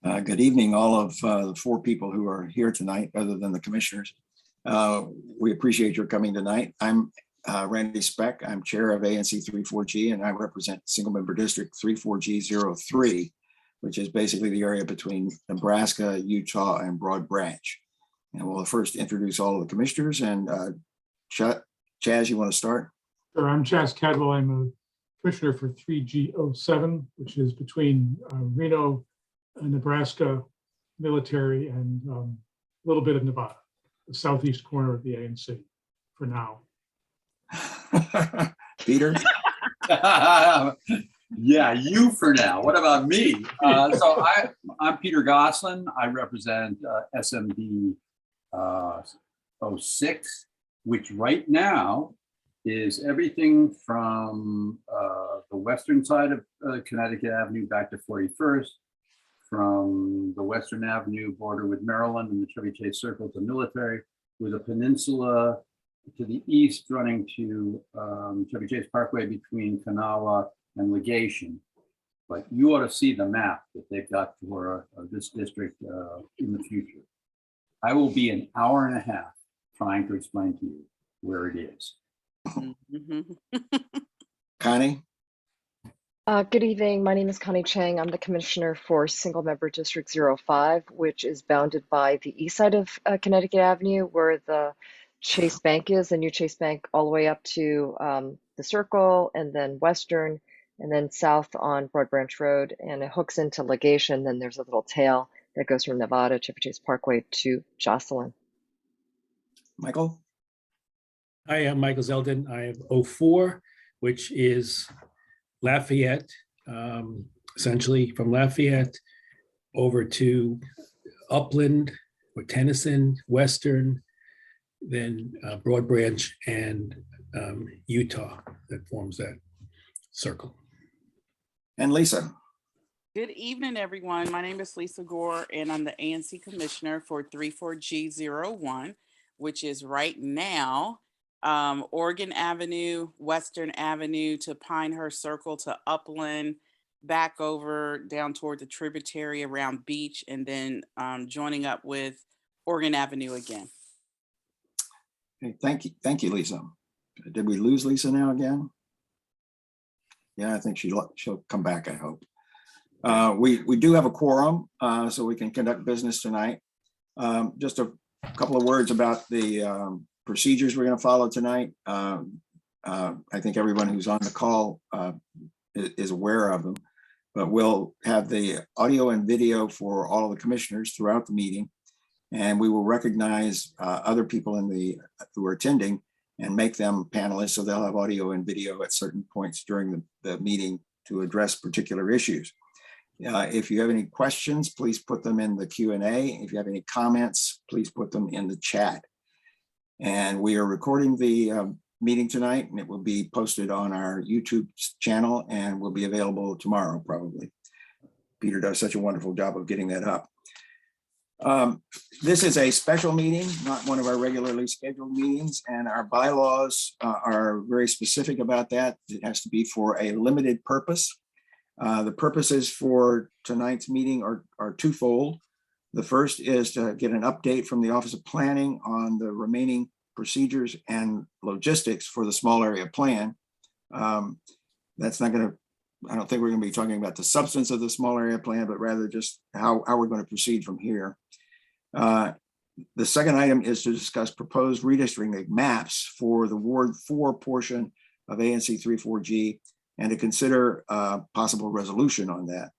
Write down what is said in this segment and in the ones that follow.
Good evening, all of the four people who are here tonight, other than the commissioners. We appreciate your coming tonight. I'm Randy Speck. I'm chair of ANC 34G, and I represent single member district 34G03, which is basically the area between Nebraska, Utah, and Broad Branch. And we'll first introduce all of the commissioners. And Chaz, you want to start? Sure, I'm Chaz Cadwell. I'm a commissioner for 3G07, which is between Reno, Nebraska military, and a little bit of Nevada, the southeast corner of the ANC for now. Peter? Yeah, you for now. What about me? I'm Peter Gosselin. I represent SMD 06, which right now is everything from the western side of Connecticut Avenue back to 41st, from the Western Avenue border with Maryland and the Chevy Chase Circle to Military, with a peninsula to the east running to Chevy Chase Parkway between Kanawha and Legation. But you ought to see the map that they've got for this district in the future. I will be an hour and a half trying to explain to you where it is. Connie? Good evening. My name is Connie Chang. I'm the commissioner for single member district 05, which is bounded by the east side of Connecticut Avenue, where the Chase Bank is, the new Chase Bank, all the way up to the Circle, and then western, and then south on Broad Branch Road, and it hooks into Legation. Then there's a little tail that goes from Nevada, Chevy Chase Parkway to Jocelyn. Michael? Hi, I'm Michael Zeldin. I have 04, which is Lafayette, essentially from Lafayette over to Upland or Tennyson, Western, then Broad Branch and Utah that forms that circle. And Lisa? Good evening, everyone. My name is Lisa Gore, and I'm the ANC commissioner for 34G01, which is right now Oregon Avenue, Western Avenue to Pinehurst Circle to Upland, back over down toward the tributary around Beach, and then joining up with Oregon Avenue again. Okay, thank you, Lisa. Did we lose Lisa now again? Yeah, I think she'll come back, I hope. We do have a quorum, so we can conduct business tonight. Just a couple of words about the procedures we're going to follow tonight. I think everyone who's on the call is aware of them, but we'll have the audio and video for all of the commissioners throughout the meeting, and we will recognize other people who are attending and make them panelists, so they'll have audio and video at certain points during the meeting to address particular issues. If you have any questions, please put them in the Q&A. If you have any comments, please put them in the chat. And we are recording the meeting tonight, and it will be posted on our YouTube channel and will be available tomorrow, probably. Peter does such a wonderful job of getting that up. This is a special meeting, not one of our regularly scheduled meetings, and our bylaws are very specific about that. It has to be for a limited purpose. The purposes for tonight's meeting are twofold. The first is to get an update from the Office of Planning on the remaining procedures and logistics for the small area plan. That's not going to, I don't think we're going to be talking about the substance of the small area plan, but rather just how we're going to proceed from here. The second item is to discuss proposed redistricting maps for the Ward 4 portion of ANC 34G and to consider possible resolution on that.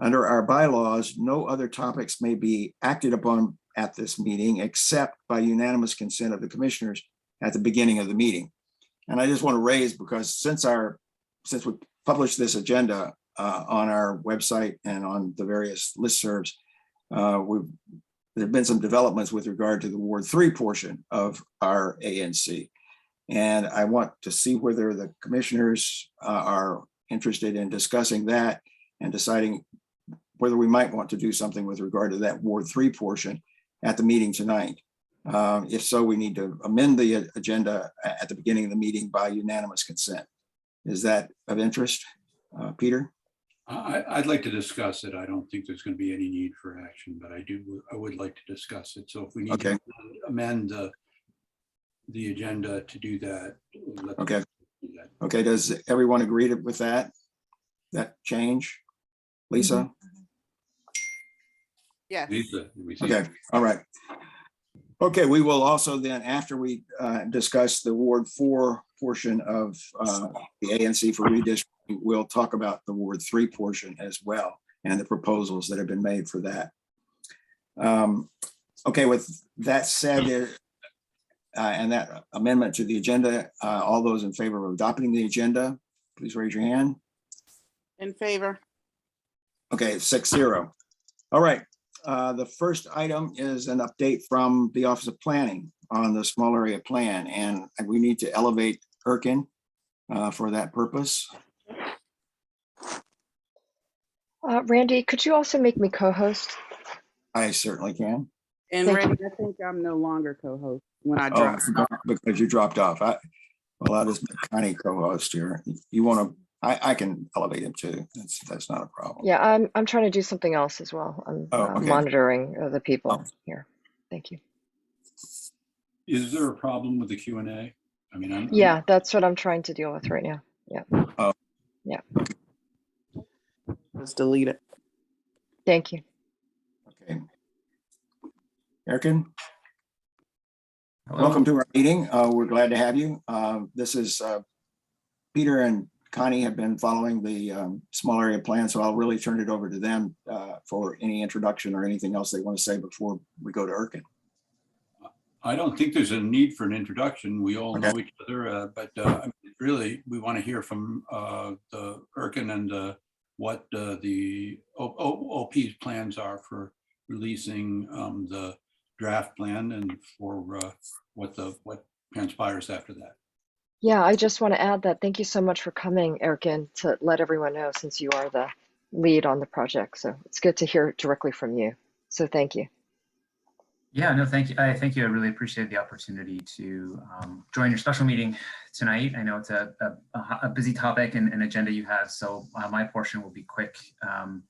Under our bylaws, no other topics may be acted upon at this meeting except by unanimous consent of the commissioners at the beginning of the meeting. And I just want to raise, because since we published this agenda on our website and on the various listservs, there have been some developments with regard to the Ward 3 portion of our ANC. And I want to see whether the commissioners are interested in discussing that and deciding whether we might want to do something with regard to that Ward 3 portion at the meeting tonight. If so, we need to amend the agenda at the beginning of the meeting by unanimous consent. Is that of interest, Peter? I'd like to discuss it. I don't think there's going to be any need for action, but I would like to discuss it. So if we need Okay. to amend the agenda to do that. Okay. Do that. Okay, does everyone agree with that change? Lisa? Yes. Lisa, we see. Okay, all right. Okay, we will also then, after we discuss the Ward 4 portion of the ANC for redistricting, we'll talk about the Ward 3 portion as well and the proposals that have been made for that. Okay, with that said, and that amendment to the agenda, all those in favor of adopting the agenda, please raise your hand. In favor. Okay, 6-0. All right. The first item is an update from the Office of Planning on the small area plan, and we need to elevate Erkin for that purpose. Randy, could you also make me co-host? I certainly can. And Thank Randy, I think I'm no longer co-host when I Oh, drop. because you dropped off. I'll just make Connie co-host here. You want to? I can elevate him too. That's not a problem. Yeah, I'm trying to do something else as well. I'm Okay. monitoring the people Oh. here. Thank you. Is there a problem with the Q&A? I mean, Yeah, that's what I'm trying to deal with right now. Let's delete it. Thank you. Okay. Erkin, Hello. welcome to our meeting. We're glad to have you. This is Peter and Connie have been following the small area plan, so I'll really turn it over to them for any introduction or anything else they want to say before we go to Erkin. I don't think there's a need for an introduction. We all Okay. know each other, but I mean, really, we want to hear from the Erkin and what the OP's plans are for releasing the draft plan and for what transpires after that. Yeah, I just want to add that thank you so much for coming, Erkin, to let everyone know since you are the lead on the project. So it's good to hear directly from you. So thank you. Yeah, no, thank you. Thank you. I really appreciate the opportunity to join your special meeting tonight. I know it's a busy topic and agenda you have, so my portion will be quick. Can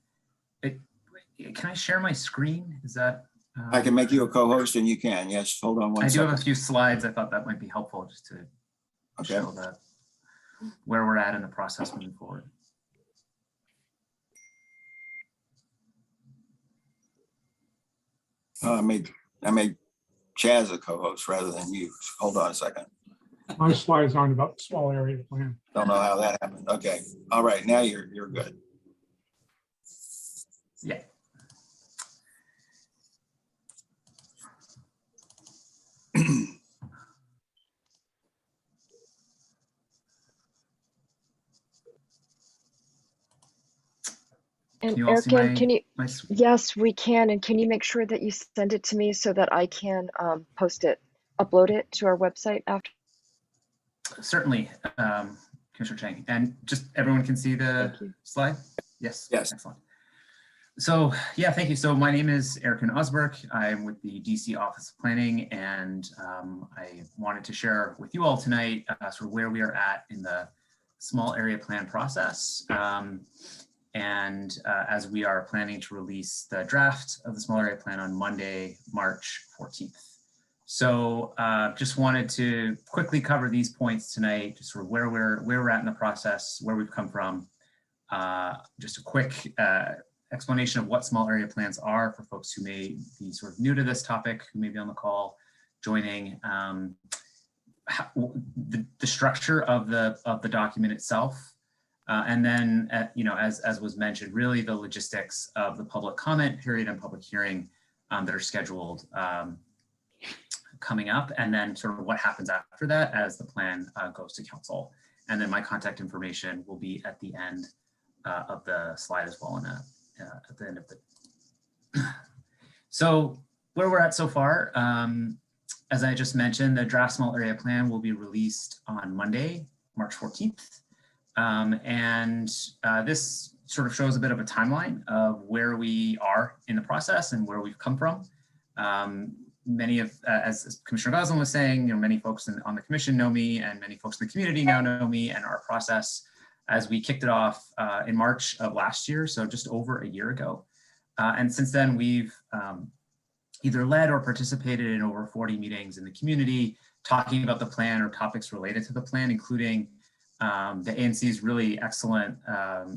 I share my screen? Is that? I can make you a co-host and you can. Yes, hold on one I do second. have a few slides. I thought that might be helpful just to Okay. show that where we're at in the process moving forward. I made Chaz a co-host rather than you. Hold on a second. My slides aren't about the small area plan. Don't know how that happened. Okay. All right. Now you're good. Yeah. And Can you all see Erkin, can you? my Yes, we can. And can you make sure that you send it to me so that I can post it, upload it to our website after? Certainly, Commissioner Chang, and just everyone can see the Thank you. slide? Yes. Yes. Excellent. So yeah, thank you. So my name is Erkin Osberg. I'm with the DC Office of Planning, and I wanted to share with you all tonight sort of where we are at in the small area plan process. As we are planning to release the draft of the small area plan on Monday, March 14th. So just wanted to quickly cover these points tonight, just sort of where we're at in the process, where we've come from. Just a quick explanation of what small area plans are for folks who may be sort of new to this topic, who may be on the call joining. The structure of the document itself, and then as was mentioned, really the logistics of the public comment period and public hearing that are scheduled coming up, and then sort of what happens after that as the plan goes to council. And then my contact information will be at the end of the slide as well, and at the end of the. So where we're at so far, as I just mentioned, the draft small area plan will be released on Monday, March 14th. This sort of shows a bit of a timeline of where we are in the process and where we've come from. Many of, as Commissioner Goslin was saying, many folks on the commission know me, and many folks in the community now know me and our process. as we kicked it off in March of last year, so just over a year ago. And since then, we've either led or participated in over 40 meetings in the community, talking about the plan or topics related to the plan, including the ANC's really excellent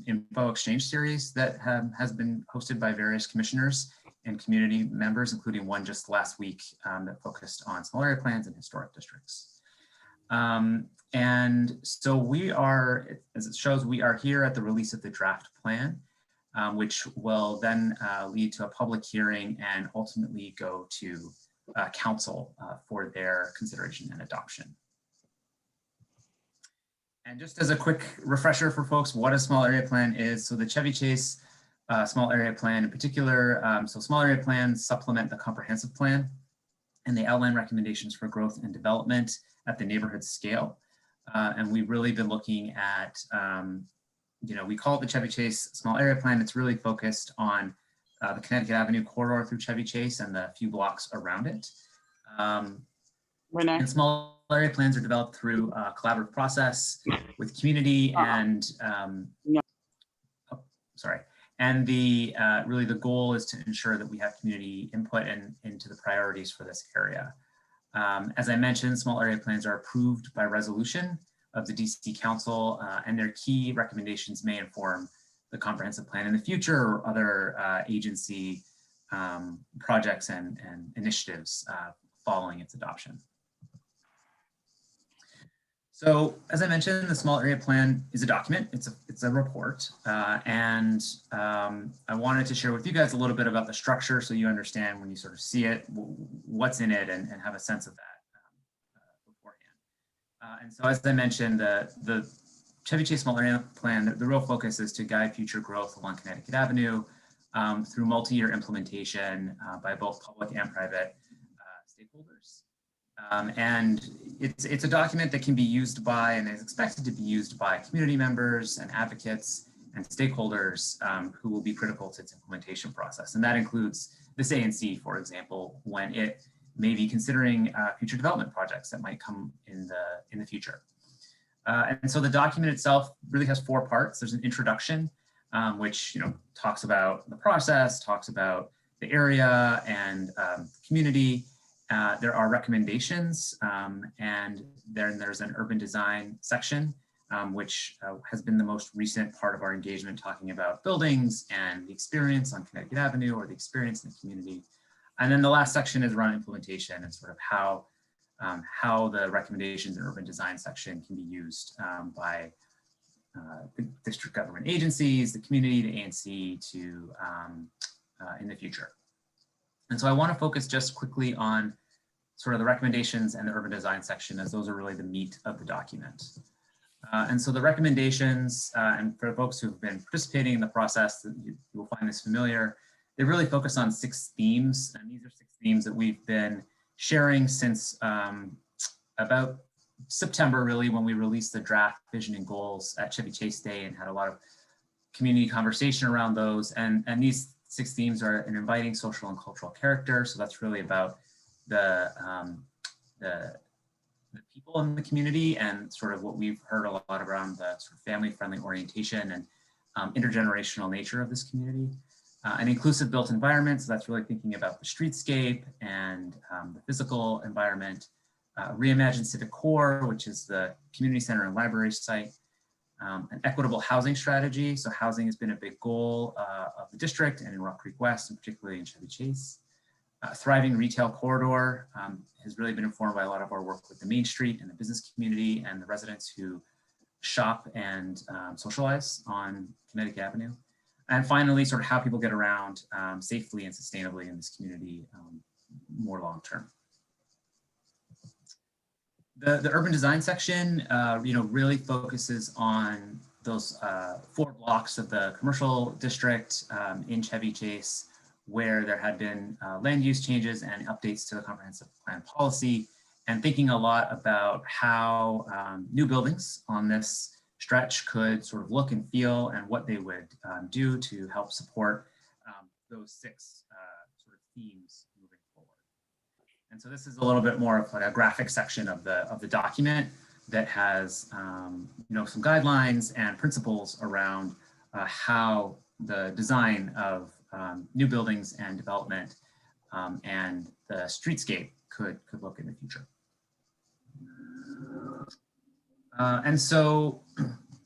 info exchange series that has been hosted by various commissioners and community members, including one just last week that focused on small area plans and historic districts. And so we are, as it shows, we are here at the release of the draft plan, which will then lead to a public hearing and ultimately go to council for their consideration and adoption. And just as a quick refresher for folks, what a small area plan is. So the Chevy Chase small area plan in particular, so small area plans supplement the comprehensive plan, and they outline recommendations for growth and development at the neighborhood scale. And we've really been looking at, we call it the Chevy Chase small area plan. It's really focused on the Connecticut Avenue corridor through Chevy Chase and the few blocks around it. And small area plans are developed through a collaborative process with community and, and the really the goal is to ensure that we have community input into the priorities for this area. As I mentioned, small area plans are approved by resolution of the DC Council, and their key recommendations may inform the comprehensive plan in the future or other agency projects and initiatives following its adoption. So as I mentioned, the small area plan is a document, it's a report, and I wanted to share with you guys a little bit about the structure so you understand when you sort of see it, what's in it, and have a sense of that beforehand. And so as I mentioned, the Chevy Chase small area plan, the real focus is to guide future growth along Connecticut Avenue through multi-year implementation by both public and private stakeholders. And it's a document that can be used by and is expected to be used by community members and advocates and stakeholders who will be critical to its implementation process. And that includes this ANC, for example, when it may be considering future development projects that might come in the future. And so the document itself really has 4 parts. There's an introduction, which talks about the process, talks about the area and community. There are recommendations, and then there's an urban design section, which has been the most recent part of our engagement, talking about buildings and the experience on Connecticut Avenue or the experience in the community. And then the last section is around implementation and sort of how the recommendations in urban design section can be used by the district government agencies, the community, the ANC to in the future. And so I want to focus just quickly on sort of the recommendations and the urban design section, as those are really the meat of the document. And so the recommendations, and for folks who've been participating in the process, you will find this familiar, they really focus on 6 themes. And these are 6 themes that we've been sharing since about September, really, when we released the draft vision and goals at Chevy Chase Day and had a lot of community conversation around those. And these 6 themes are an inviting social and cultural character. So that's really about the people in the community and sort of what we've heard a lot around the sort of family-friendly orientation and intergenerational nature of this community. An inclusive built environment, so that's really thinking about the streetscape and the physical environment. Reimagined civic core, which is the community center and library site. An equitable housing strategy, so housing has been a big goal of the district and in Rock Creek West, and particularly in Chevy Chase. Thriving retail corridor has really been informed by a lot of our work with the Main Street and the business community and the residents who shop and socialize on Connecticut Avenue. And finally, sort of how people get around safely and sustainably in this community more long term. The urban design section, really focuses on those 4 blocks of the commercial district in Chevy Chase, where there had been land use changes and updates to the comprehensive plan policy, and thinking a lot about how new buildings on this stretch could sort of look and feel and what they would do to help support those 6 sort of themes moving forward. And so this is a little bit more of like a graphic section of the document. that has some guidelines and principles around how the design of new buildings and development and the streetscape could look in the future. And so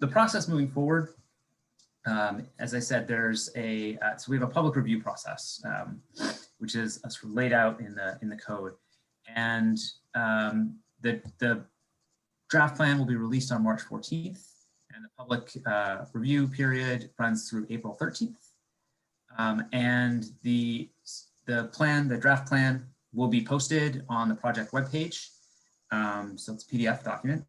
the process moving forward, as I said, there's so we have a public review process, which is sort of laid out in the code, and the draft plan will be released on March 14th, and the public review period runs through April 13th. And the draft plan will be posted on the project webpage. So it's a PDF document,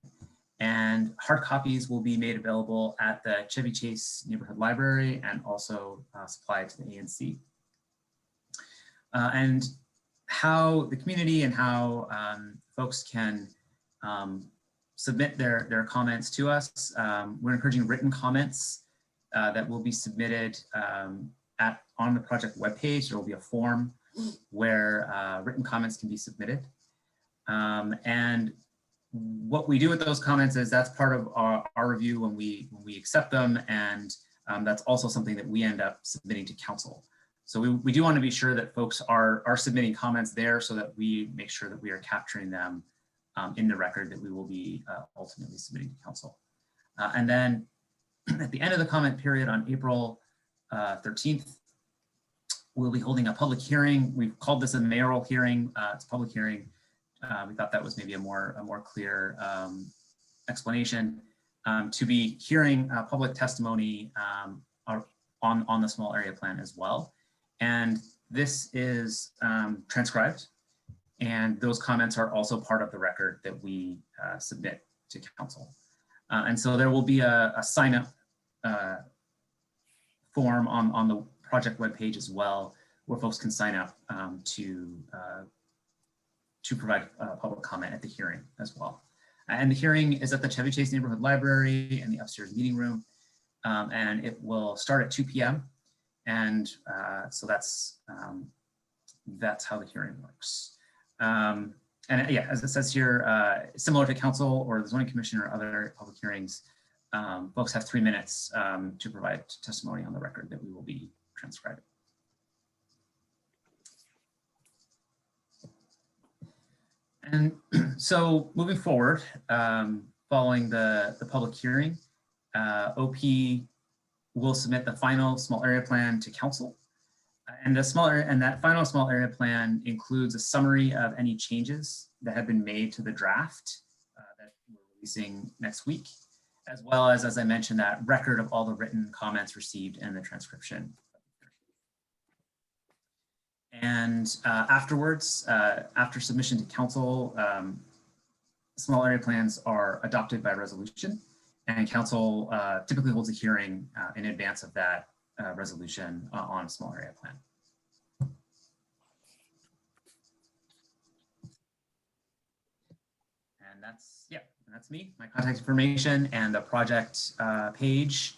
and hard copies will be made available at the Chevy Chase Neighborhood Library and also supplied to the ANC. And how the community and how folks can submit their comments to us. We're encouraging written comments that will be submitted on the project webpage. There will be a form where written comments can be submitted. And what we do with those comments is that's part of our review when we accept them, and that's also something that we end up submitting to council. So we do want to be sure that folks are submitting comments there so that we make sure that we are capturing them in the record that we will be ultimately submitting to council. And then at the end of the comment period on April 13th, we'll be holding a public hearing. We've called this a mayoral hearing. It's a public hearing. We thought that was maybe a more clear explanation to be hearing public testimony on the small area plan as well. And this is transcribed, and those comments are also part of the record that we submit to council. And so there will be a sign up form on the project webpage as well, where folks can sign up to provide public comment at the hearing as well. And the hearing is at the Chevy Chase Neighborhood Library in the upstairs meeting room, and it will start at 2 p.m. And so that's how the hearing works. And yeah, as it says here, similar to council or the zoning commission or other public hearings, folks have 3 minutes to provide testimony on the record that we will be transcribing. And so moving forward, following the public hearing, OP will submit the final small area plan to council. And that final small area plan includes a summary of any changes that have been made to the draft that we're releasing next week, as well as I mentioned, that record of all the written comments received and the transcription. And afterwards, after submission to council, small area plans are adopted by resolution, and council typically holds a hearing in advance of that resolution on a small area plan. And that's me, my contact information, and the project page,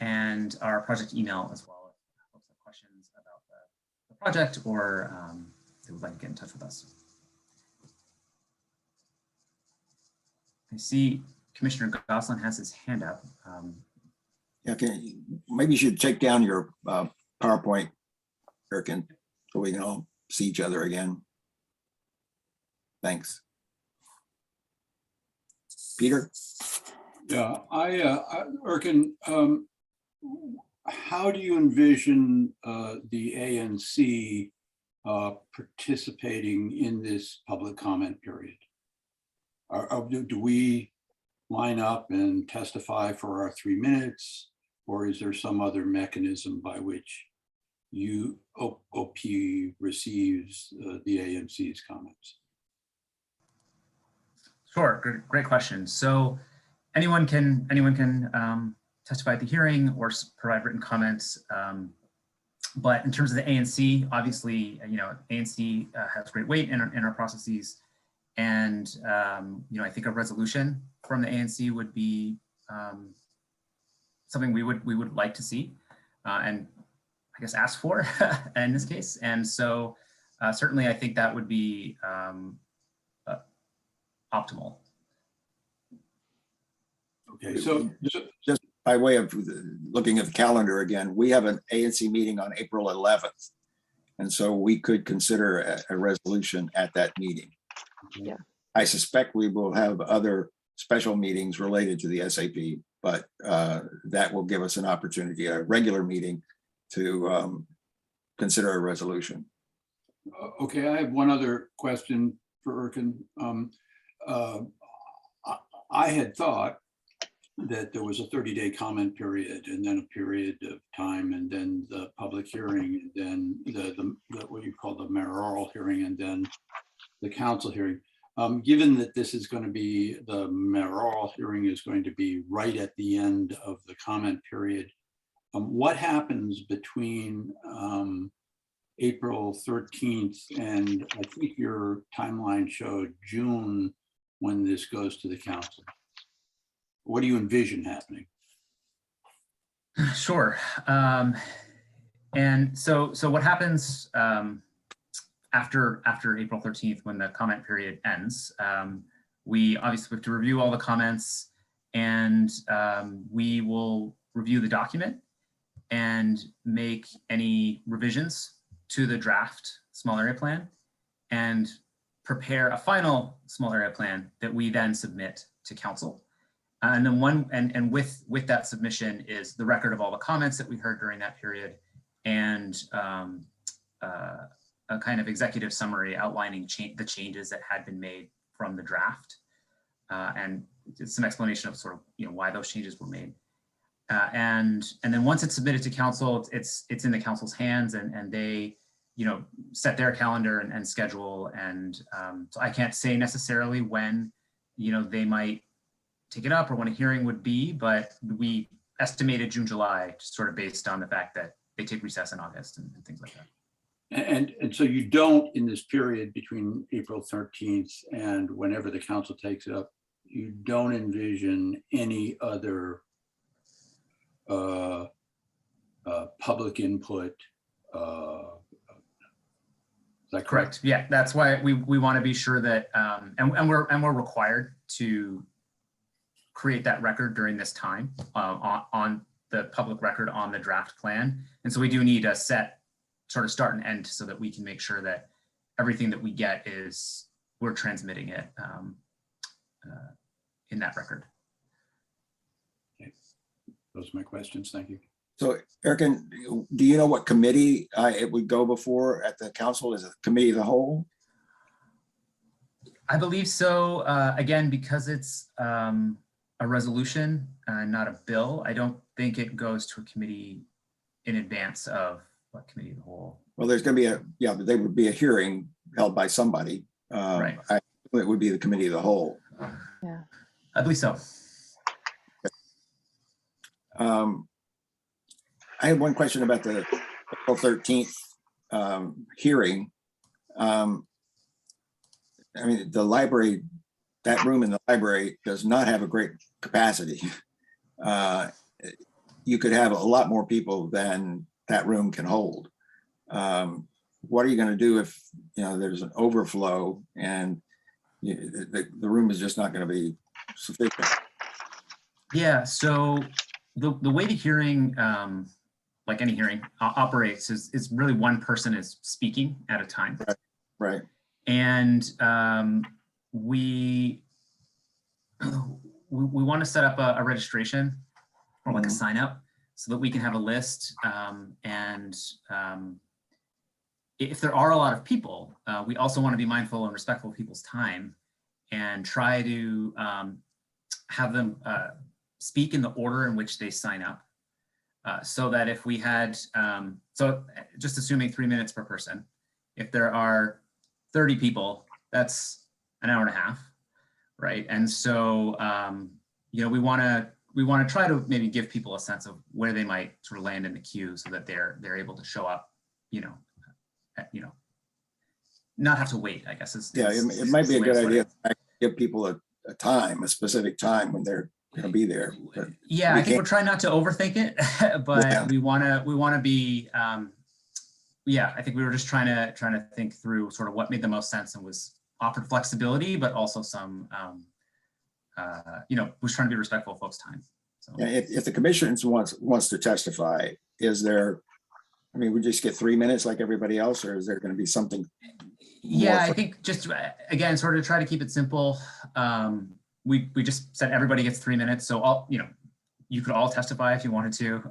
and our project email as well. If folks have questions about the project or they would like to get in touch with us. I see Commissioner Gosselin has his hand up. Okay, maybe you should take down your PowerPoint, Erkin, so we can all see each other again. Thanks. Peter? Yeah, Erkin, how do you envision the ANC participating in this public comment period? Do we line up and testify for our 3 minutes, or is there some other mechanism by which OP receives the AMC's comments? Sure, great question. So anyone can testify at the hearing or provide written comments. But in terms of the ANC, obviously, ANC has great weight in our processes. And, I think a resolution from the ANC would be something we would like to see and I guess ask for in this case. And so certainly I think that would be optimal. Okay, so Just by way of looking at the calendar again, we have an ANC meeting on April 11th. And so we could consider a resolution at that meeting. Yeah. I suspect we will have other special meetings related to the SAP, but that will give us an opportunity, a regular meeting, to consider a resolution. okay, I have one other question for Erkin. I had thought that there was a 30-day comment period and then a period of time and then the public hearing and then the what you call the mayoral hearing and then the council hearing. Given that this is going to be, the mayoral hearing is going to be right at the end of the comment period, what happens between April 13th and I think your timeline showed June when this goes to the council? What do you envision happening? Sure. And so what happens after April 13th, when the comment period ends? We obviously have to review all the comments, and we will review the document and make any revisions to the draft small area plan and prepare a final small area plan that we then submit to council. And then with that submission is the record of all the comments that we heard during that period and a kind of executive summary outlining the changes that had been made from the draft, and some explanation of sort of why those changes were made. And then once it's submitted to council, it's in the council's hands, and they set their calendar and schedule. And so I can't say necessarily when they might take it up or when a hearing would be, but we estimated June, July, just sort of based on the fact that they take recess in August and things like that. And so you don't, in this period between April 13th and whenever the council takes it up, you don't envision any other public input? Is that correct? Yeah, that's why we want to be sure that, and we're required to create that record during this time on the public record on the draft plan. And so we do need a set sort of start and end so that we can make sure that everything that we get we're transmitting it in that record. Okay. Those are my questions. Thank you. So Erkin, do you know what committee it would go before at the council? Is it committee of the whole? I believe so. Again, because it's a resolution, not a bill, I don't think it goes to a committee in advance of what committee of the whole. Well, there's going to be there would be a hearing held by somebody. Right. It would be the committee of the whole. Yeah. I believe so. I have one question about the April 13th hearing. I mean, the library, that room in the library does not have a great capacity. You could have a lot more people than that room can hold. What are you going to do if there's an overflow and the room is just not going to be sufficient? Yeah, so the way the hearing, like any hearing, operates is really one person is speaking at a time. Right. And we want to set up a registration or like a sign up so that we can have a list. And if there are a lot of people, we also want to be mindful and respectful of people's time and try to have them speak in the order in which they sign up. So that if we had, so just assuming 3 minutes per person, if there are 30 people, that's an hour and a half, right? And so, we want to try to maybe give people a sense of where they might sort of land in the queue so that they're able to show up, not have to wait, I guess. It might be a good idea to give people a time, a specific time when they're going to be there. Yeah, I think we're trying not to overthink it, but we want to be, I think we were just trying to think through sort of what made the most sense and was offered flexibility, but also some was trying to be respectful of folks' time. So. Yeah, if the commission wants to testify, is there, I mean, we just get 3 minutes like everybody else, or is there going to be something? Yeah, I think just, again, sort of try to keep it simple. We just said everybody gets 3 minutes. So you could all testify if you wanted to.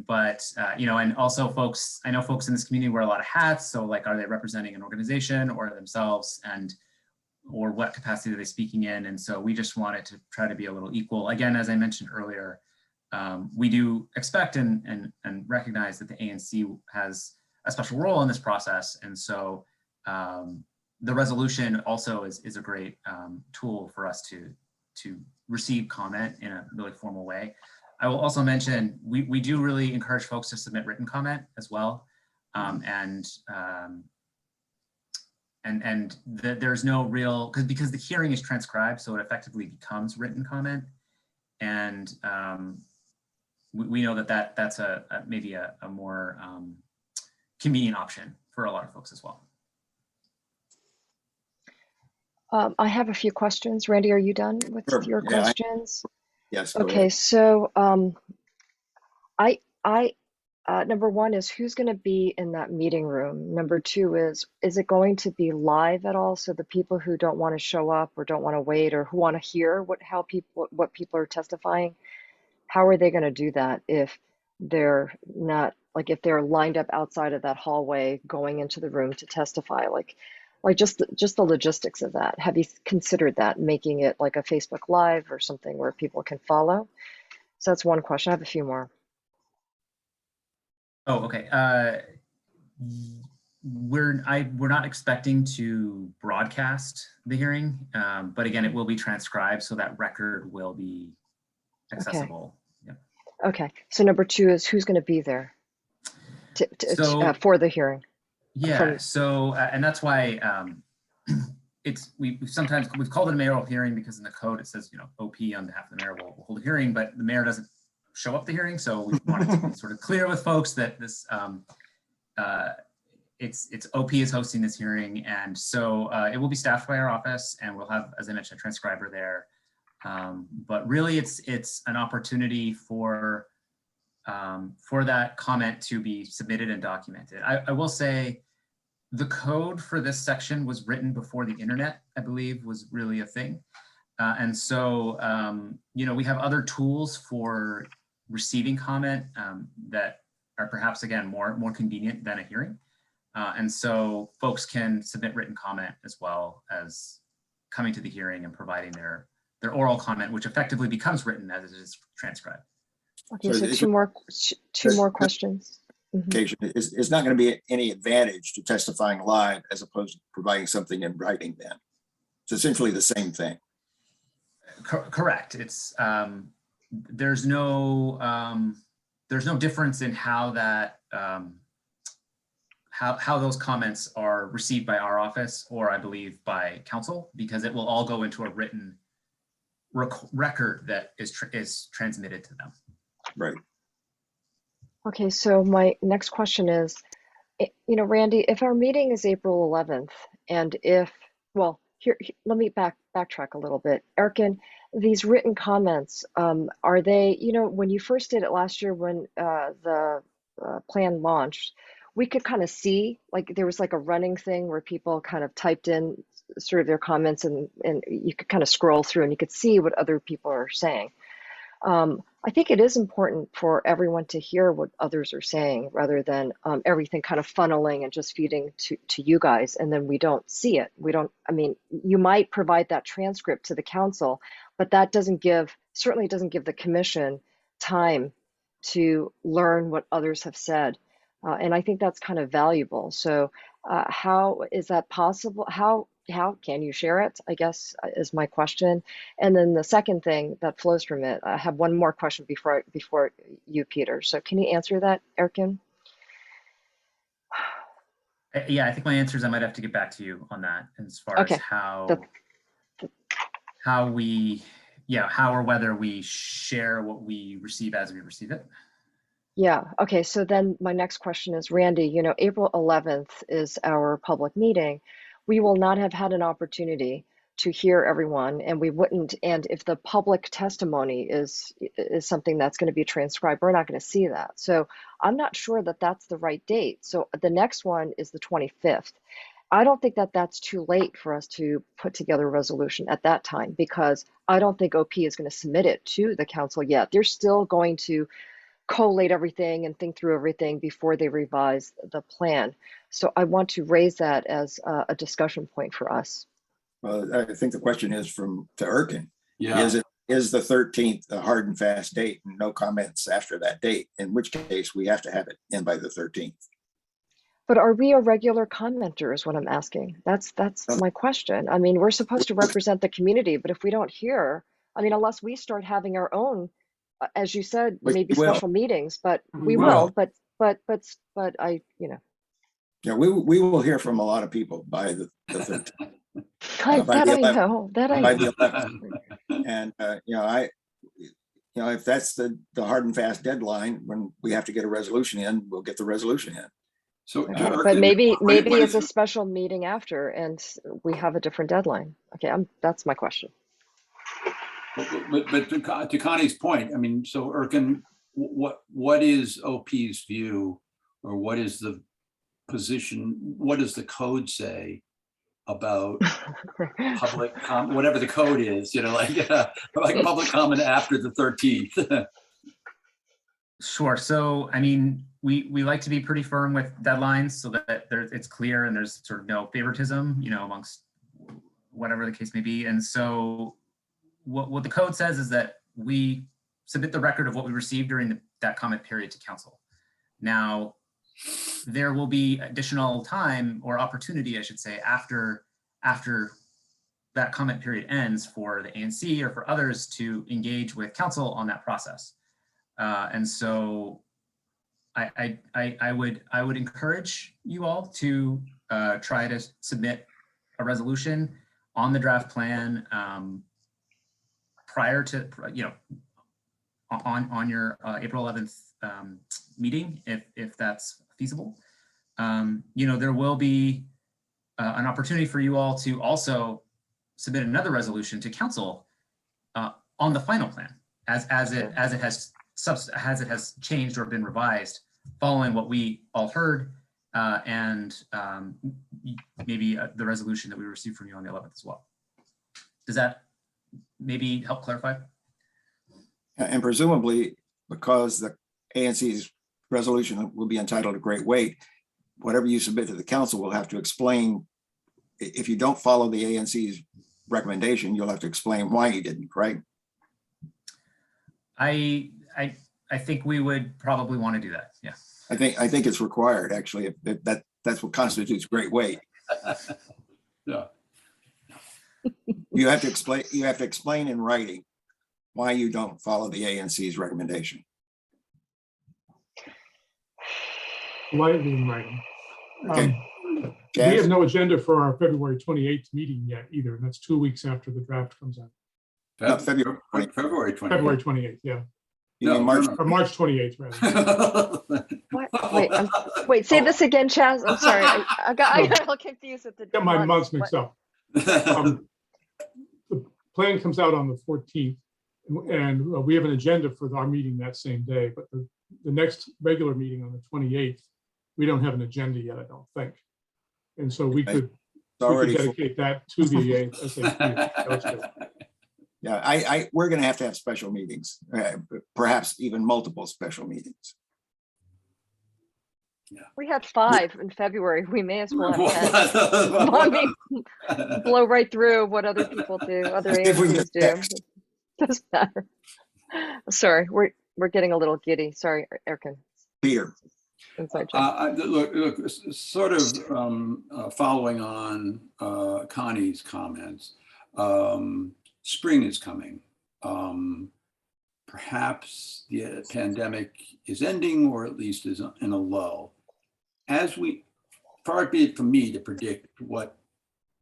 But, and also folks, I know folks in this community wear a lot of hats. So like, are they representing an organization or themselves, or what capacity are they speaking in? And so we just wanted to try to be a little equal. Again, as I mentioned earlier, we do expect and recognize that the ANC has a special role in this process. And so the resolution also is a great tool for us to receive comment in a really formal way. I will also mention, we do really encourage folks to submit written comment as well. There's no real, because the hearing is transcribed, so it effectively becomes written comment. And we know that's maybe a more convenient option for a lot of folks as well. I have a few questions. Randy, are you done with Sure. your questions? Yes. Go Okay, ahead. so number one is who's going to be in that meeting room? Number two is it going to be live at all? So the people who don't want to show up or don't want to wait or who want to hear what people are testifying, how are they going to do that if they're not, like if they're lined up outside of that hallway going into the room to testify? Like just the logistics of that. Have you considered that, making it like a Facebook Live or something where people can follow? So that's one question. I have a few more. Oh, okay. We're not expecting to broadcast the hearing, but again, it will be transcribed, so that record will be accessible. Okay. Yeah. Okay. So number two is who's going to be there for the hearing? Yeah. So and that's why we've called it a mayoral hearing because in the code it says OP on behalf of the mayor will hold a hearing, but the mayor doesn't show up the hearing. So we wanted to be sort of clear with folks that this it's OP is hosting this hearing, and so it will be staffed by our office, and we'll have, as I mentioned, a transcriber there. But really, it's an opportunity for that comment to be submitted and documented. I will say the code for this section was written before the internet, I believe, was really a thing. And so, we have other tools for receiving comment that are perhaps, again, more convenient than a hearing. And so folks can submit written comment as well as coming to the hearing and providing their oral comment, which effectively becomes written as it is transcribed. Okay, so two more questions. It's not going to be any advantage to testifying live as opposed to providing something in writing then. It's essentially the same thing. Correct. It's there's no difference in how that how those comments are received by our office or I believe by council, because it will all go into a written record that is transmitted to them. Right. Okay, so my next question is, Randy, if our meeting is April 11th, and let me backtrack a little bit. Erkin, these written comments, are they, when you first did it last year when the plan launched, we could kind of see, like there was like a running thing where people kind of typed in sort of their comments and you could kind of scroll through and you could see what other people are saying. I think it is important for everyone to hear what others are saying rather than everything kind of funneling and just feeding to you guys, and then we don't see it. You might provide that transcript to the council, but that certainly doesn't give the commission time to learn what others have said. And I think that's kind of valuable. So how is that possible? How can you share it, I guess, is my question. And then the second thing that flows from it, I have one more question before you, Peter. So can you answer that, Erkin? Yeah, I think my answer is I might have to get back to you on that as far as how or whether we share what we receive as we receive it. Yeah, okay, so then my next question is, Randy, April 11th is our public meeting. We will not have had an opportunity to hear everyone, and we wouldn't, and if the public testimony is something that's going to be transcribed, we're not going to see that. So I'm not sure that that's the right date. So the next one is the 25th. I don't think that that's too late for us to put together a resolution at that time, because I don't think OP is going to submit it to the council yet. They're still going to collate everything and think through everything before they revise the plan. So I want to raise that as a discussion point for us. Well, I think the question is to Erkin. Yeah. Is the 13th a hard and fast date and no comments after that date? In which case we have to have it in by the 13th. But are we a regular commenter is what I'm asking. That's my question. I mean, we're supposed to represent the community, but if we don't hear, I mean, unless we start having our own, as you said, maybe special meetings, but we will, but I, you know. Yeah, we will hear from a lot of people by the 13th. That I know. By the 11th. And, if that's the hard and fast deadline, when we have to get a resolution in, we'll get the resolution in. So, but maybe it's a special meeting after, and we have a different deadline. Okay, that's my question. But to Connie's point, I mean, so Erkin, what is OP's view, or what is the position? What does the code say about public whatever the code is? Like public comment after the 13th. Sure. So, I mean, we like to be pretty firm with deadlines so that it's clear and there's sort of no favoritism, amongst whatever the case may be. And so what the code says is that we submit the record of what we received during that comment period to council. Now, there will be additional time or opportunity, I should say, after that comment period ends for the ANC or for others to engage with council on that process. And so I would encourage you all to try to submit a resolution on the draft plan prior to, on your April 11th meeting, if that's feasible. There will be an opportunity for you all to also submit another resolution to council on the final plan as it has changed or been revised following what we all heard and maybe the resolution that we received from you on the 11th as well. Does that maybe help clarify? And presumably, because the ANC's resolution will be entitled to great weight, whatever you submit to the council will have to explain. If you don't follow the ANC's recommendation, you'll have to explain why you didn't, right? I think we would probably want to do that. Yeah. I think it's required, actually. If that's what constitutes great weight. Yeah. You have to explain in writing why you don't follow the ANC's recommendation. Lightly in writing. Okay. We have no agenda for our February 28th meeting yet either, and that's 2 weeks after the draft comes out. February 20th. February 28th. February 28th, yeah. You mean March? Or March 28th, rather. What? Wait, say this again, Chaz. I'm sorry. I got a little confused with the Got my months mixed up. The plan comes out on the 14th, and we have an agenda for our meeting that same day, but the next regular meeting on the 28th, we don't have an agenda yet, I don't think. And so we could dedicate that to the SAP. Yeah, we're going to have special meetings, perhaps even multiple special meetings. Yeah. We had 5 in February. We may as well have 10. I mean, blow right through what other people do, other agencies do. Doesn't matter. Sorry, we're getting a little giddy. Sorry, Erkin. Peter. Look, sort of following on Connie's comments. Spring is coming. Perhaps the pandemic is ending, or at least is in a lull. Far be it from me to predict what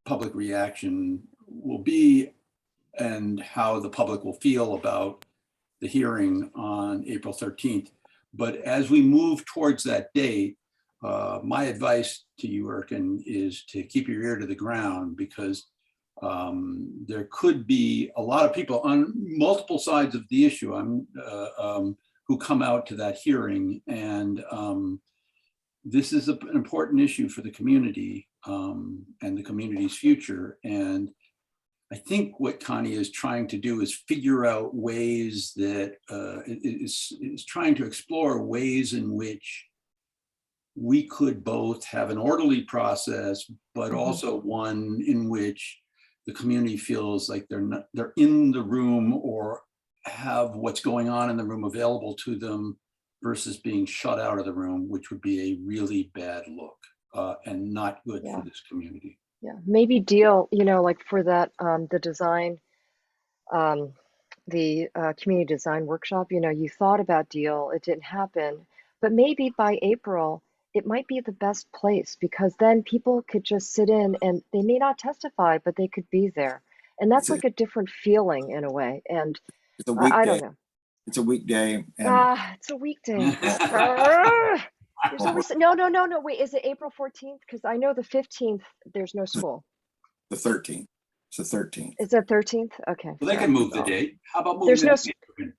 public reaction will be and how the public will feel about the hearing on April 13th. But as we move towards that date, my advice to you, Erkin, is to keep your ear to the ground, because There could be a lot of people on multiple sides of the issue who come out to that hearing, and this is an important issue for the community and the community's future. And I think what Connie is trying to do is figure out ways that is trying to explore ways in which we could both have an orderly process, but also one in which the community feels like they're in the room or have what's going on in the room available to them versus being shut out of the room, which would be a really bad look and not good for this community. Yeah, maybe deal, like for that, the design, the community design workshop, you thought about deal, it didn't happen, but maybe by April, it might be the best place because then people could just sit in and they may not testify, but they could be there. And that's like a different feeling in a way. And It's a weekday. I don't know. It's a weekday. And It's a weekday. There's always no. Wait, is it April 14th? Because I know the 15th there's no school. the 13th. It's the 13th. Is that 13th? Okay. Well, they can move the date. How about moving There's no. the date?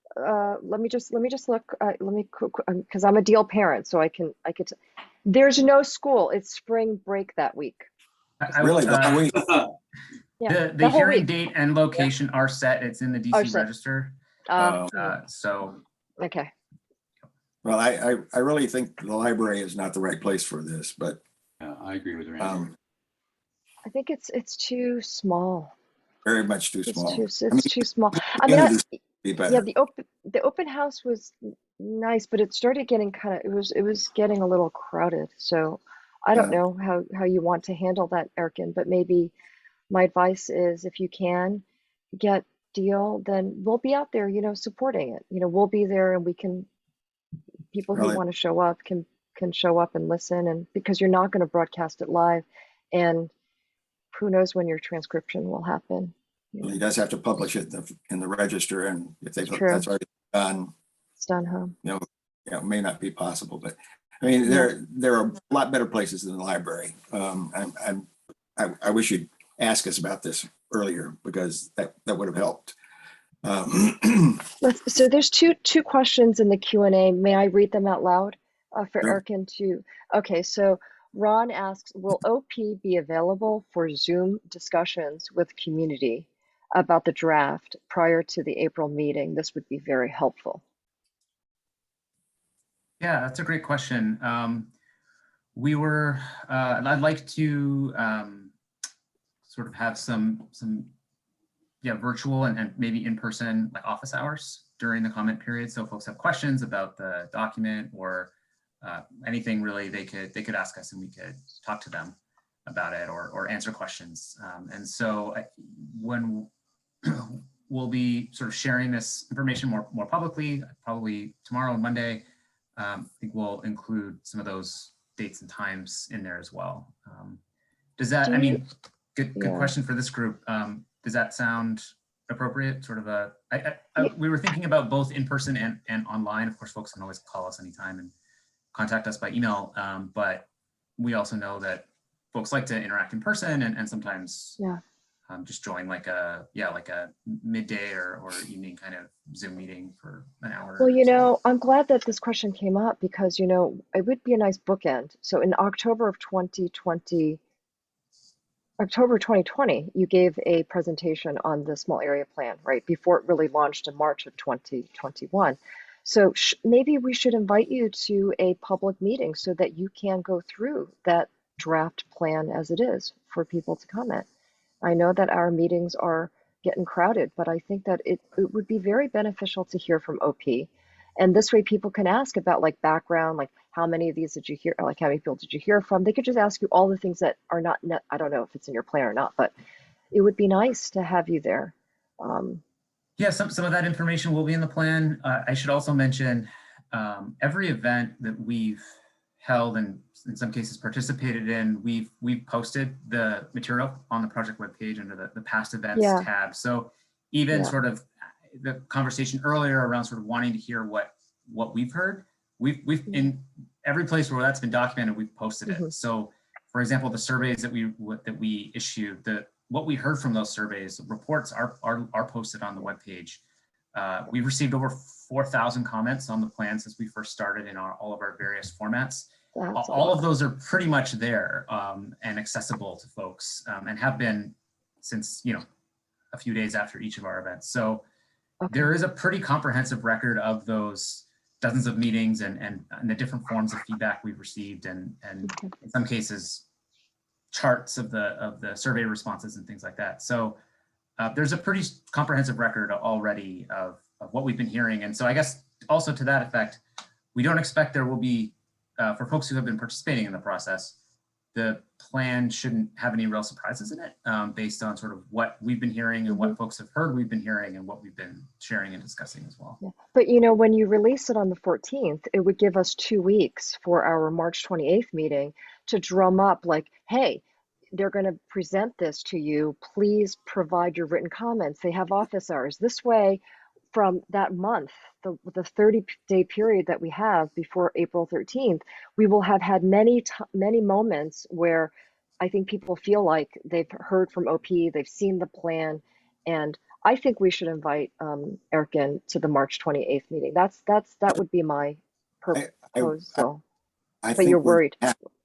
Let me just look. Because I'm a deal parent, so I could. There's no school. It's spring break that week. Really? Yeah, The whole hearing week. date and location are set. It's in the DC set. Register. So Okay. Well, I really think the library is not the right place for this, but Yeah, I agree with Randy. I think it's too small. very much too It's small. too small. I mean, Be better. yeah, the open house was nice, but it started getting it was getting a little crowded. So I don't know how you want to handle that, Erkin, but maybe my advice is if you can get deal, then we'll be out there, supporting it. We'll be there and we can, people who Really? want to show up can show up and listen, and because you're not going to broadcast it live, and who knows when your transcription will happen. Well, he does have to publish it in the register, and if It's true. that's already done, It's done, huh? it may not be possible. But I mean, there are a lot better places than the library. I wish you'd ask us about this earlier because that would have helped. So there's two questions in the Q&A. May I read them out loud for Sure. Erkin to? Okay, so Ron asks, will OP be available for Zoom discussions with community about the draft prior to the April meeting? This would be very helpful. yeah, that's a great question. I'd like to sort of have some virtual and maybe in-person like office hours during the comment period. So if folks have questions about the document or anything really, they could ask us and we could talk to them about it or answer questions. And so when we'll be sort of sharing this information more publicly, probably tomorrow and Monday, I think we'll include some of those dates and times in there as well. Does that, good question for this group. Does that sound appropriate? Sort of we were thinking about both in person and online. Of course, folks can always call us anytime and contact us by email. But we also know that folks like to interact in person and sometimes just join like a midday or evening kind of Zoom meeting for an hour. Well, I'm glad that this question came up because, it would be a nice bookend. So in October 2020, you gave a presentation on the small area plan, right? Before it really launched in March of 2021. So maybe we should invite you to a public meeting so that you can go through that draft plan as it is for people to comment. I know that our meetings are getting crowded, but I think that it would be very beneficial to hear from OP. And this way people can ask about like background, like how many of these did you hear, like how many people did you hear from? They could just ask you all the things that are not, I don't know if it's in your plan or not, but it would be nice to have you there. Yeah, some of that information will be in the plan. I should also mention every event that we've held and in some cases participated in, we've posted the material on the project webpage under the past events tab. So even sort of the conversation earlier around sort of wanting to hear what we've heard, we've in every place where that's been documented, we've posted it. So for example, the surveys that we issued, what we heard from those surveys, reports are posted on the webpage. We've received over 4,000 comments on the plan since we first started in all of our various formats. That's a All lot. of those are pretty much there and accessible to folks, and have been since, a few days after each of our events. So Okay. there is a pretty comprehensive record of those dozens of meetings and the different forms of feedback we've received, and Okay. in some cases charts of the survey responses and things like that. So there's a pretty comprehensive record already of what we've been hearing. And so I guess also to that effect, we don't expect there will be, for folks who have been participating in the process, the plan shouldn't have any real surprises in it, based on sort of what we've been hearing and what folks have heard we've been hearing and what we've been sharing and discussing as well. Yeah. But when you release it on the 14th, it would give us 2 weeks for our March 28th meeting to drum up like, hey, they're going to present this to you. Please provide your written comments. They have office hours. This way, from that month, the 30-day period that we have before April 13th, we will have had many moments where I think people feel like they've heard from OP, they've seen the plan, and I think we should invite Erkin to the March 28th meeting. That would be my proposal. I But think you're worried.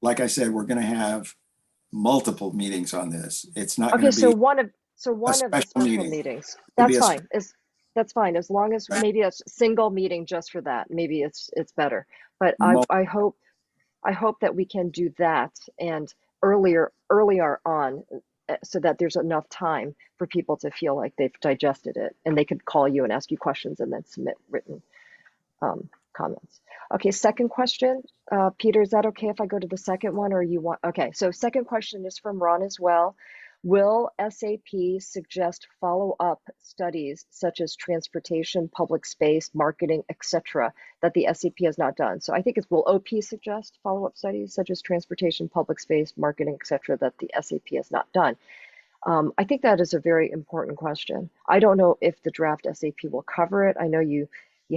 like I said, we're going to have multiple meetings on this. It's not Okay, going to so be one of the special special meeting. meetings. It'll be That's a- fine. That's fine as long as maybe a single meeting just for that. Maybe it's better. But I hope that we can do that and earlier on, so that there's enough time for people to feel like they've digested it and they could call you and ask you questions and then submit written comments. Okay, second question. Peter, is that okay if I go to the second one, or you want? Okay, so second question is from Ron as well. Will SAP suggest follow-up studies such as transportation, public space, marketing, etc., that the SAP has not done? So I think it's, will OP suggest follow-up studies such as transportation, public space, marketing, etc., that the SAP has not done? I think that is a very important question. I don't know if the draft SAP will cover it. I know you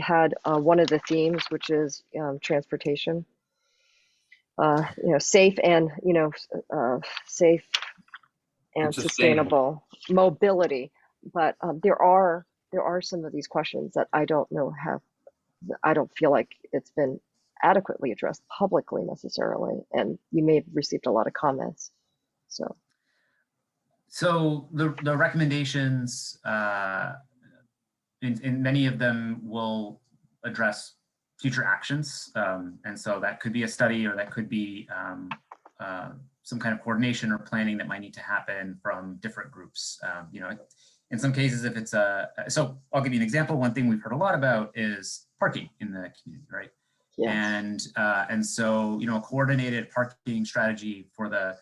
had one of the themes, which is transportation, safe and safe and sustainable mobility. But there are some of these questions that I don't feel like it's been adequately addressed publicly necessarily, and you may have received a lot of comments. So the recommendations, in many of them will address future actions. And so that could be a study, or that could be some kind of coordination or planning that might need to happen from different groups. In some cases, if it's so I'll give you an example. One thing we've heard a lot about is parking in the community, right? Yes. And so, a coordinated parking strategy for the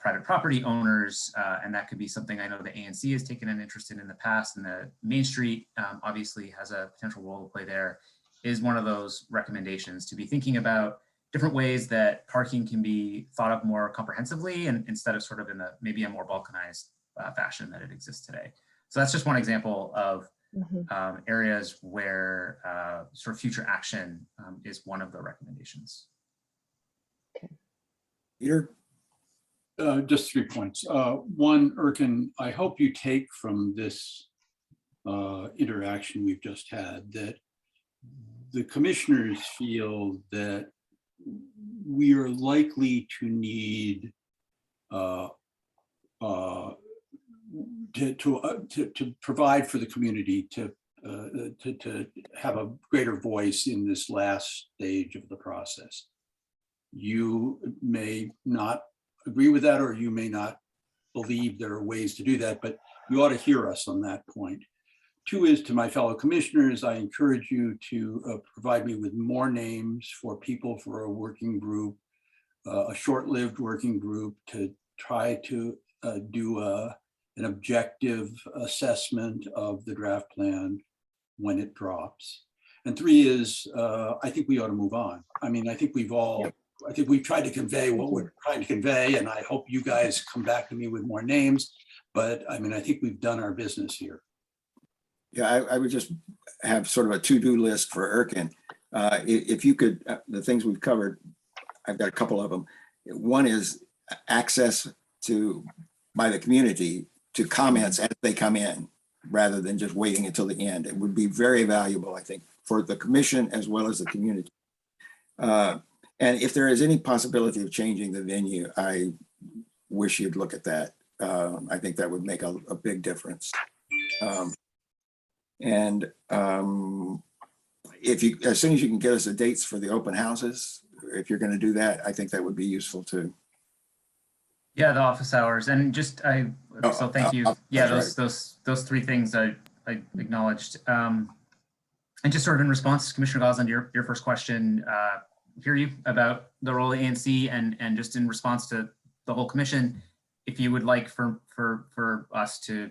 private property owners, and that could be something I know the ANC has taken an interest in the past, and the Main Street obviously has a potential role to play there, is one of those recommendations to be thinking about different ways that parking can be thought of more comprehensively, and instead of sort of in maybe a more balkanized fashion that it exists today. So that's just one example of areas where sort of future action is one of the recommendations. Okay. Peter? Just 3 points. One, Erkin, I hope you take from this interaction we've just had that the commissioners feel that we are likely to need to provide for the community to have a greater voice in this last stage of the process. You may not agree with that, or you may not believe there are ways to do that, but you ought to hear us on that point. 2 is, to my fellow commissioners, I encourage you to provide me with more names for people for a working group, a short-lived working group, to try to do an objective assessment of the draft plan when it drops. And 3 is, I think we ought to move on. I mean, I think we've all, I think we've tried to convey what we're trying to convey, and I hope you guys come back to me with more names. But I mean, I think we've done our business here. Yeah, I would just have sort of a to-do list for Erkin. If you could, the things we've covered, I've got a couple of them. One is access to by the community to comments as they come in, rather than just waiting until the end. It would be very valuable, I think, for the commission as well as the community. And if there is any possibility of changing the venue, I wish you'd look at that. I think that would make a big difference. If you, as soon as you can get us the dates for the open houses, if you're going to do that, I think that would be useful too. Yeah, the office hours, and just so thank you. Yeah, that's those three things I acknowledged. And just sort of in response to Commissioner Gosselin, your first question, hear you about the role of ANC, and just in response to the whole commission, if you would like for us to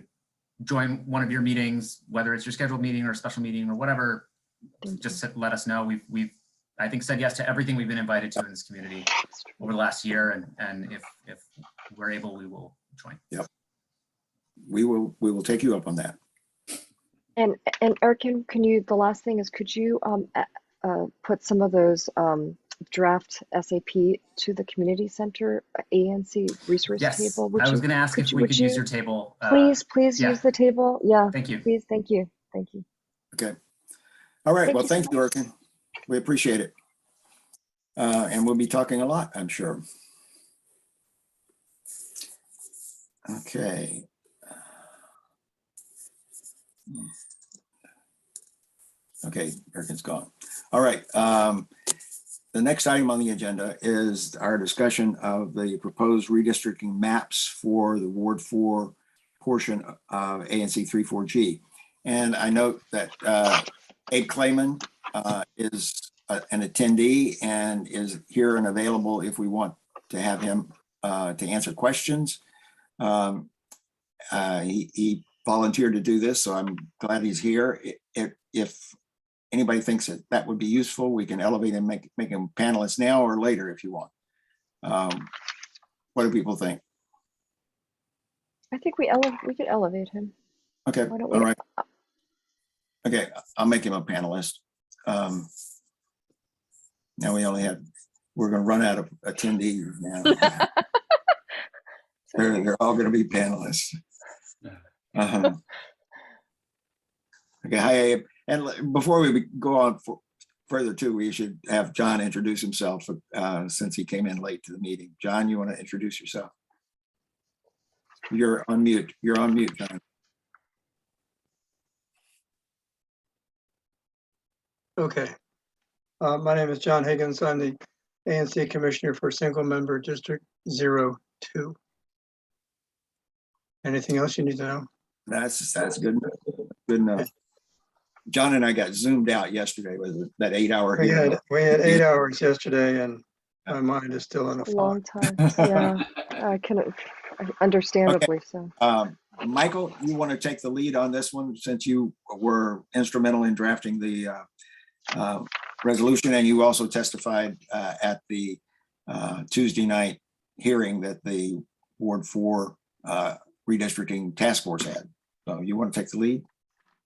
join one of your meetings, whether it's your scheduled meeting or a special meeting or whatever, just let us know. We've I think said yes to everything we've been invited to in this community over the last year, and if we're able, we will join. Yep, we will take you up on that. And Eric, can you, the last thing is, could you put some of those draft SAP to the community center ANC resource Yes, table? I was going to ask if we could use your table. Please yeah. use the table. Yeah. Thank you. Please, thank you. Okay. All right. Well, thank you, much. Erkin. We appreciate it. And we'll be talking a lot, I'm sure. Okay. Okay, Erkin's gone. All right. The next item on the agenda is our discussion of the proposed redistricting maps for the Ward 4 portion of ANC 34G. And I note that Abe Clayman is an attendee and is here and available if we want to have him to answer questions. He volunteered to do this, so I'm glad he's here. If anybody thinks that would be useful, we can elevate and make him panelist now or later if you want. What do people think? I think we could elevate him. Okay, Why don't all we? right. Okay, I'll make him a panelist. Now we're going to run out of attendees now. They're all going to be panelists. Okay, hi Abe. And before we go on further too, we should have John introduce himself since he came in late to the meeting. John, you want to introduce yourself? You're on mute. You're on mute, John. Okay. My name is John Higgins. I'm the ANC Commissioner for Single Member District 02. Anything else you need to know? That's good. Good enough. John and I got zoomed out yesterday with that 8-hour hearing. We had 8 hours yesterday, and my mind is still in a fog. Long time. Yeah, I can understandably so. Michael, you want to take the lead on this one since you were instrumental in drafting the resolution, and you also testified at the Tuesday night hearing that the Ward 4 redistricting task force had. So you want to take the lead?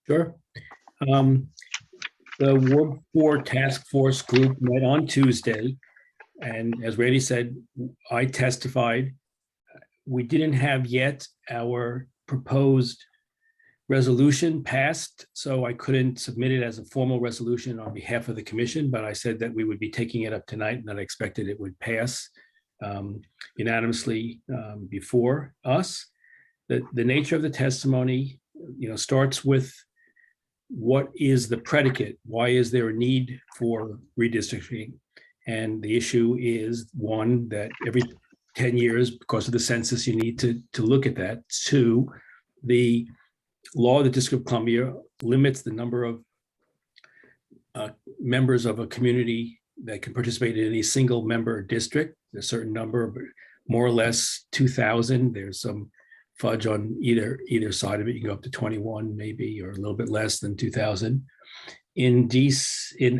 Sure. The Ward 4 task force group met on Tuesday, and as Randy said, I testified. We didn't have yet our proposed resolution passed, so I couldn't submit it as a formal resolution on behalf of the commission, but I said that we would be taking it up tonight and that I expected it would pass unanimously before us. The nature of the testimony, starts with what is the predicate? Why is there a need for redistricting? And the issue is, one, that every 10 years, because of the census, you need to look at that. Two, the law of the District of Columbia limits the number of members of a community that can participate in any single member district. There's a certain number, more or less 2,000. There's some fudge on either side of it. You can go up to 21 maybe, or a little bit less than 2,000. In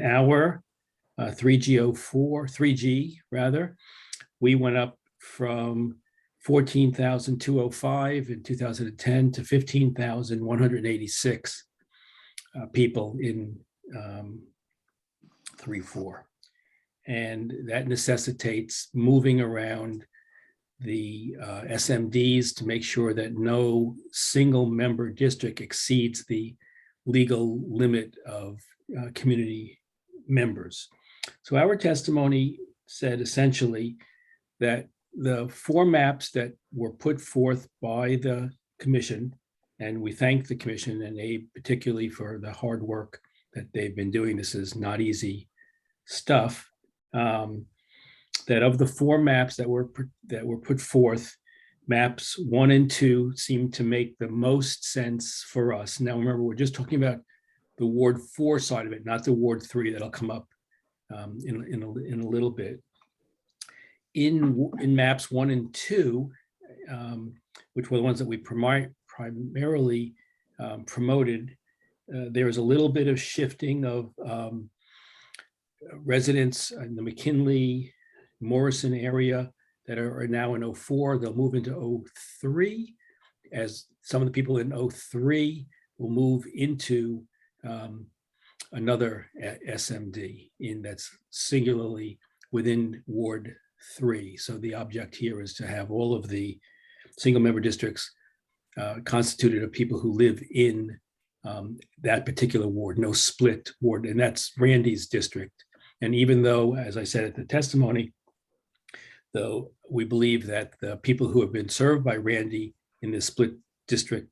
our 3G rather, we went up from 14,205 in 2010 to 15,186 people in 3-4. And that necessitates moving around the SMDs to make sure that no single member district exceeds the legal limit of community members. So our testimony said essentially that the 4 maps that were put forth by the commission, and we thank the commission and Abe particularly for the hard work that they've been doing. This is not easy stuff. That of the 4 maps that were put forth, maps 1 and 2 seem to make the most sense for us. Now, remember, we're just talking about the Ward 4 side of it, not the Ward 3 that'll come up in a little bit. In maps 1 and 2, which were the ones that we primarily promoted, there is a little bit of shifting of residents in the McKinley, Morrison area that are now in 04. They'll move into 03, as some of the people in 03 will move into another SMD that's singularly within Ward 3. So the object here is to have all of the single member districts constituted of people who live in that particular ward, no split ward, and that's Randy's district. And even though, as I said at the testimony, though we believe that the people who have been served by Randy in this split district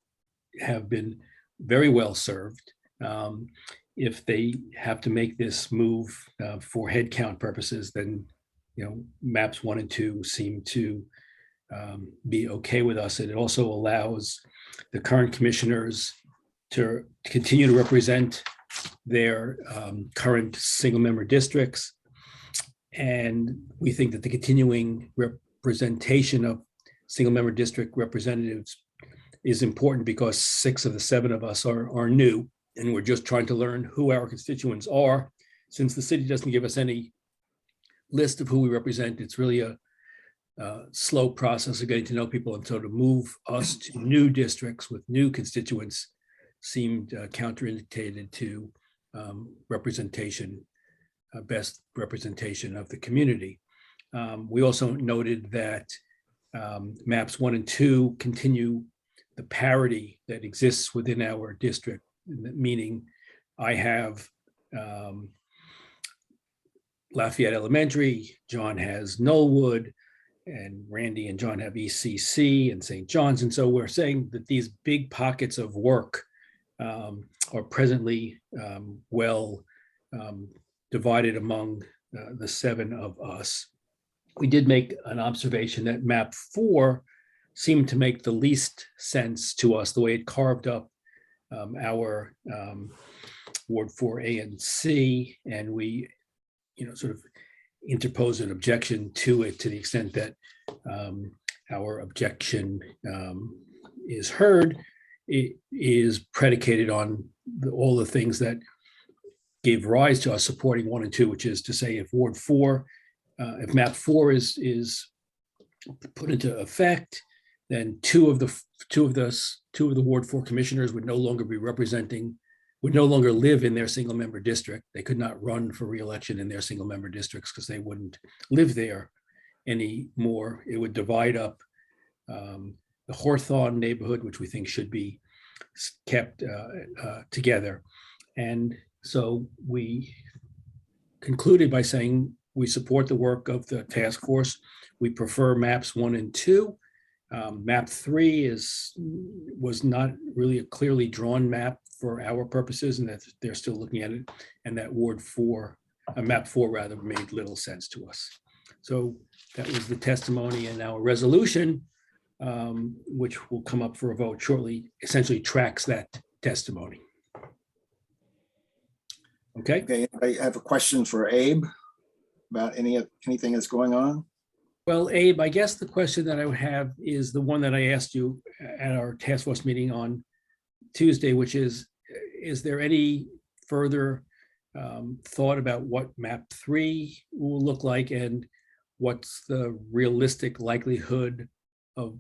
have been very well served, if they have to make this move for headcount purposes, then maps 1 and 2 seem to be okay with us. And it also allows the current commissioners to continue to represent their current single member districts. And we think that the continuing representation of single member district representatives is important because 6 of the 7 of us are new, and we're just trying to learn who our constituents are. Since the city doesn't give us any list of who we represent, it's really a slow process of getting to know people. And so to move us to new districts with new constituents seemed counterindicated to representation, best representation of the community. We also noted that maps 1 and 2 continue the parity that exists within our district, meaning I have Lafayette Elementary, John has Knollwood, and Randy and John have ECC and St. John's. And so we're saying that these big pockets of work are presently well divided among the 7 of us. We did make an observation that map 4 seemed to make the least sense to us, the way it carved up our Ward 4 A and C, and we sort of interpose an objection to it to the extent that our objection is heard. It is predicated on all the things that gave rise to us supporting 1 and 2, which is to say, if Ward 4, if map 4 is put into effect, then two of the Ward 4 commissioners would no longer be representing, would no longer live in their single member district. They could not run for re-election in their single member districts because they wouldn't live there anymore. It would divide up the Hawthorne neighborhood, which we think should be kept together. And so we concluded by saying we support the work of the task force. We prefer maps 1 and 2. Map 3 was not really a clearly drawn map for our purposes, and that they're still looking at it. And that Ward 4, map 4 rather, made little sense to us. So that was the testimony, and our resolution, which will come up for a vote shortly, essentially tracks that testimony. Okay. Okay, I have a question for Abe about anything that's going on. Well, Abe, I guess the question that I would have is the one that I asked you at our task force meeting on Tuesday, which is there any further thought about what map 3 will look like, and what's the realistic likelihood of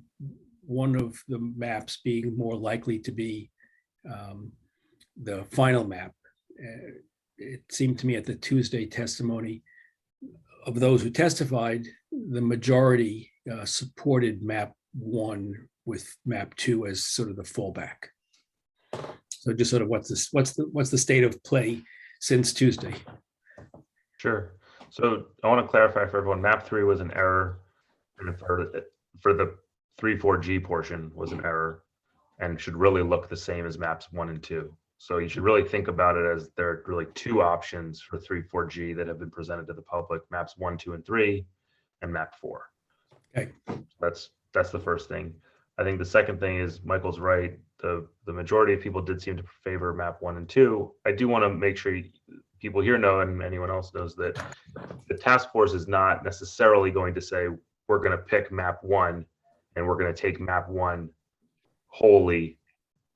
one of the maps being more likely to be the final map? It seemed to me at the Tuesday testimony of those who testified, the majority supported map 1 with map 2 as sort of the fallback. So just sort of what's the state of play since Tuesday? Sure. So I want to clarify for everyone, map 3 was an error, and for the 3,4G portion was an error, and should really look the same as maps 1 and 2. So you should really think about it as there are really 2 options for 3,4G that have been presented to the public: maps 1, 2, and 3, and map 4. Okay. That's the first thing. I think the second thing is Michael's right. The majority of people did seem to favor map 1 and 2. I do want to make sure people here know, and anyone else knows, that the task force is not necessarily going to say we're going to pick map 1 and we're going to take map 1 wholly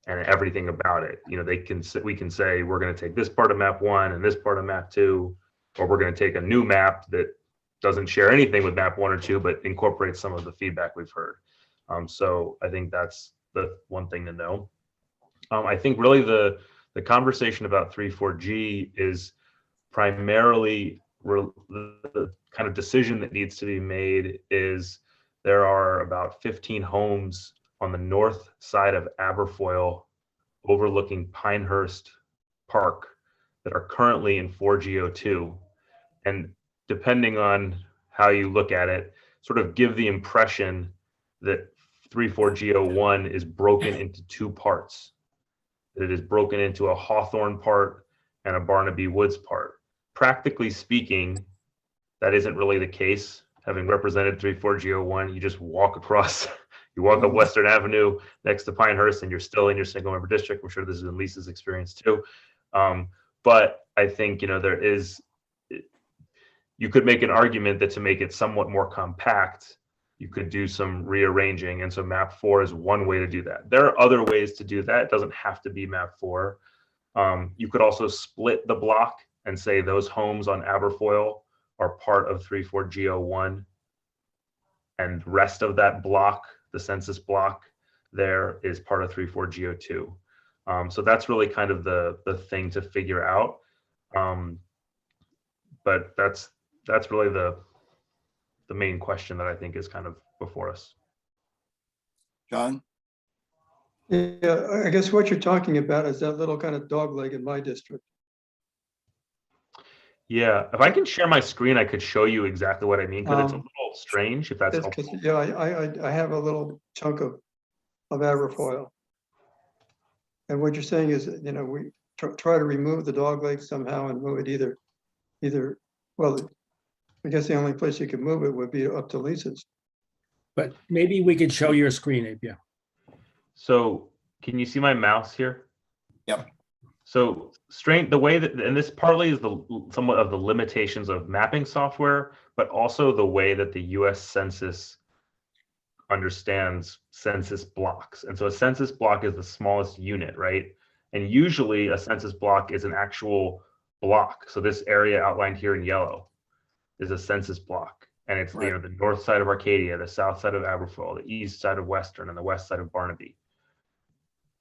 and everything about it. You know, we can say we're going to take this part of map 1 and this part of map 2, or we're going to take a new map that doesn't share anything with map 1 or 2, but incorporates some of the feedback we've heard. So I think that's the one thing to know. I think really the conversation about 3,4G is primarily the kind of decision that needs to be made is there are about 15 homes on the north side of Aberfoyle overlooking Pinehurst Park that are currently in 4G02. And depending on how you look at it, sort of give the impression that 3,4G01 is broken into 2 parts. That it is broken into a Hawthorne part and a Barnaby Woods part. Practically speaking, that isn't really the case. Having represented 3,4G01, you just walk across, you walk up Western Avenue next to Pinehurst, and you're still in your single member district. I'm sure this is in Lisa's experience too. But I think, you know, you could make an argument that to make it somewhat more compact, you could do some rearranging. And so map 4 is one way to do that. There are other ways to do that. It doesn't have to be map 4. You could also split the block and say those homes on Aberfoyle are part of 3,4G01, and rest of that block, the census block there, is part of 3,4G02. So that's really kind of the thing to figure out. But that's really the main question that I think is kind of before us. John? Yeah, I guess what you're talking about is that little kind of dog leg in my district. Yeah, if I can share my screen, I could show you exactly what I mean, because it's a little strange, if that's helpful. Yeah, I have a little chunk of Aberfoyle. And what you're saying is, you know, we try to remove the dog leg somehow and move it either, well, I guess the only place you could move it would be up to Lisa's. But maybe we could show your screen, Abe. Yeah. So can you see my mouse here? Yep. So the way that, and this partly is somewhat of the limitations of mapping software, but also the way that the US Census understands census blocks. And so a census block is the smallest unit, right? And usually a census block is an actual block. So this area outlined here in yellow is a census block. And it's right. You know, the north side of Arcadia, the south side of Aberfoyle, the east side of Western, and the west side of Barnaby.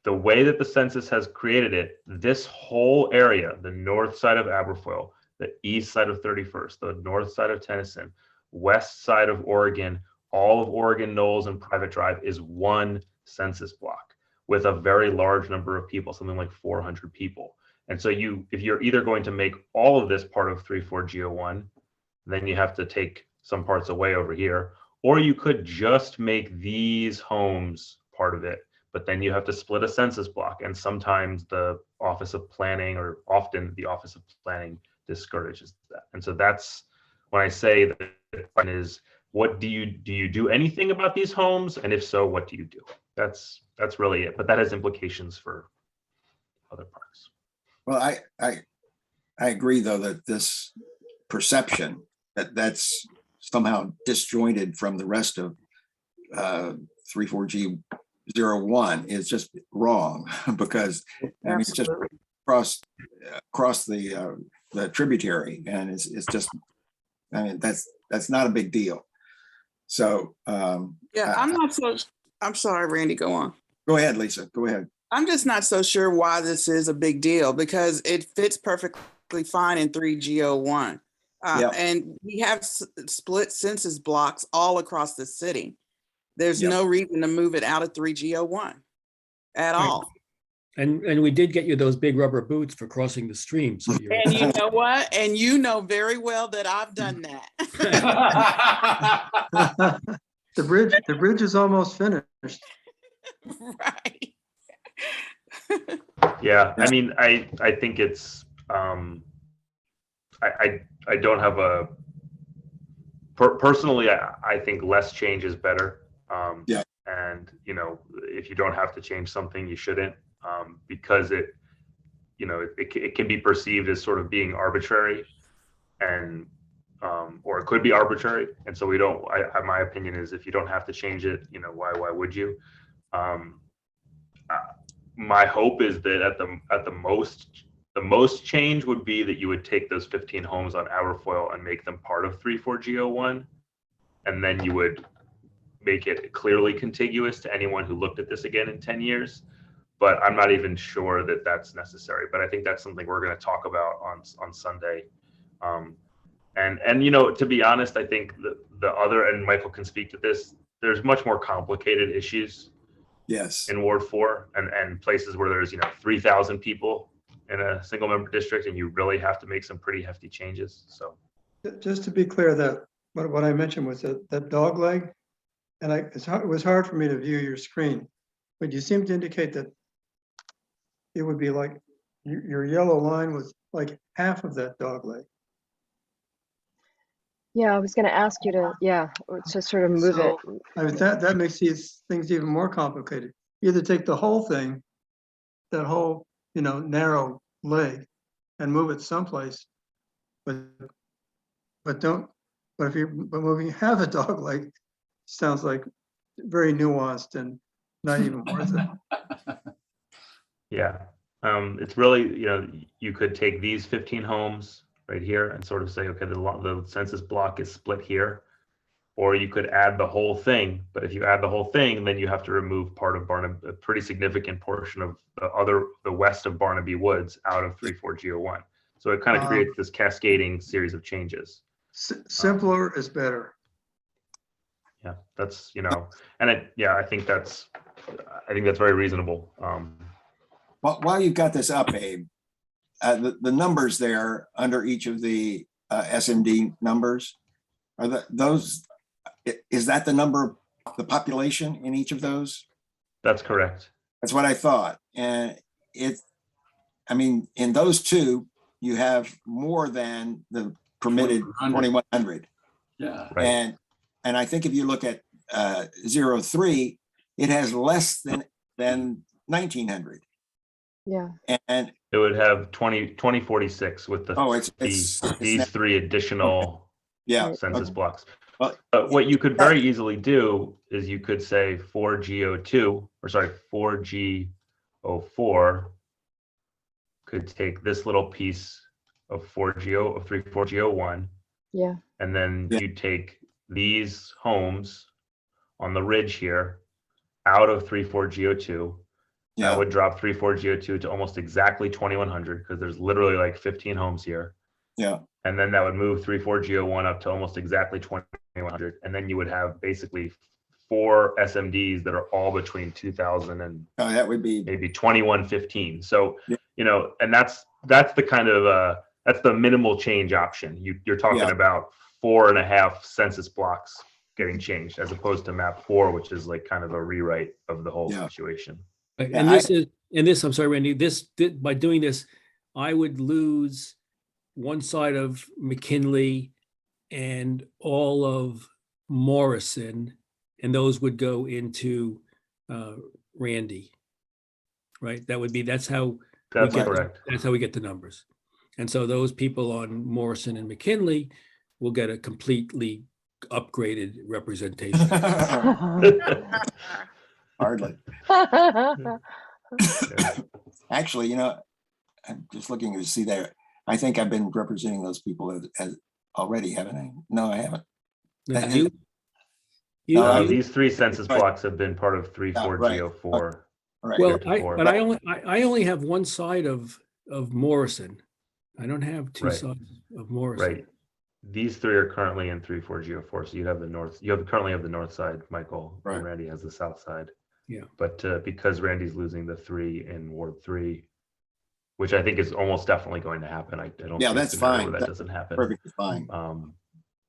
The way that the census has created it, this whole area, the north side of Aberfoyle, the east side of 31st, the north side of Tennyson, west side of Oregon, all of Oregon Knolls and Private Drive is one census block with a very large number of people, something like 400 people. And so if you're either going to make all of this part of 3,4G01, then you have to take some parts away over here, or you could just make these homes part of it. But then you have to split a census block, and sometimes the Office of Planning, or often the Office of Planning, discourages that. And so that's when I say that the question is, what do you do anything about these homes? And if so, what do you do? That's really it. But that has implications for other parts. Well, I agree, though, that this perception that's somehow disjointed from the rest of 3,4G01 is just wrong, because I mean, it's just across the tributary, and it's just, I mean, that's not a big deal. So yeah, I'm sorry, Randy, go on. Go ahead, Lisa, go ahead. I'm just not so sure why this is a big deal, because it fits perfectly fine in 3G01. Yep. And we have split census blocks all across the city. There's Yep. no reason to move it out of 3G01 at Right. all. And we did get you those big rubber boots for crossing the stream, so you're. And you know what? And you know very well that I've done that. The bridge is almost finished. Right. Yeah, I mean, I think it's, I don't have a, personally, I think less change is better. Yeah. And, you know, if you don't have to change something, you shouldn't, because it, you know, it can be perceived as sort of being arbitrary and, or it could be arbitrary. And so we don't, my opinion is if you don't have to change it, you know, why would you? My hope is that at the most change would be that you would take those 15 homes on Aberfoyle and make them part of 34G01, and then you would make it clearly contiguous to anyone who looked at this again in 10 years. But I'm not even sure that that's necessary. But I think that's something we're going to talk about on Sunday. And you know, to be honest, I think the other, and Michael can speak to this, there's much more complicated issues. Yes. In Ward 4 and places where there's, you know, 3,000 people in a single member district, and you really have to make some pretty hefty changes. So Just to be clear, that what I mentioned was that dog leg, and it was hard for me to view your screen, but you seem to indicate that it would be like your yellow line was like half of that dog leg. Yeah, I was going to ask you to, to sort of move it. So, I mean, that makes these things even more complicated. Either take the whole thing, that whole, you know, narrow leg, and move it someplace, but if you're moving half a dog leg, sounds like very nuanced and not even worth it. yeah, it's really, you know, you could take these 15 homes right here and sort of say, okay, the census block is split here, or you could add the whole thing. But if you add the whole thing, then you have to remove part of Barnaby, a pretty significant portion of the west of Barnaby Woods out of 34G01. So it kind of creates this cascading series of changes. Simpler is better. Yeah, that's, you know, and I think that's very reasonable. Well, while you've got this up, Abe, the numbers there under each of the SMD numbers, is that the number, the population in each of those? That's correct. That's what I thought. And I mean, in those two, you have more than the permitted 2,100. Yeah. Right. And I think if you look at 03, it has less than 1,900. Yeah. And It would have 2046 with these three additional yeah, census blocks. Well, But what you could very easily do is you could say 4G02, or sorry, 4G04 could take this little piece of 34G01, Yeah. and then you take these homes on the ridge here out of 34G02. yeah, That would drop 34G02 to almost exactly 2,100, because there's literally like 15 homes here. yeah, And then that would move 34G01 up to almost exactly 2,100. And then you would have basically 4 SMDs that are all between 2,000 and that would be, maybe 2,115. So, Yeah. you know, and that's the kind of, that's the minimal change option. You're talking Yeah. about 4.5 census blocks getting changed, as opposed to map 4, which is like kind of a rewrite of the whole Yeah. situation. And Yeah, this, I'm sorry, Randy, by doing this, I would lose one side of McKinley and all of Morrison, and those would go into Randy, right? That's how That's we get, correct. that's how we get the numbers. And so those people on Morrison and McKinley will get a completely upgraded representation. hardly. Actually, you know, I'm just looking to see there. I think I've been representing those people as already, haven't I? No, I haven't. Now, These 3 census blocks have been part of 34G04. All right. well, Heretofore. I only have one side of Morrison. I don't have two Right. sides of Morrison. Right. these three are currently in 3-4-G04. So you have the north, currently have the north side, Michael, Right. and Randy has the south side. Yeah. But because Randy's losing the 3 in Ward 3, which I think is almost definitely going to happen. I don't Yeah, see a that's scenario fine. where that That's doesn't happen. Perfectly fine.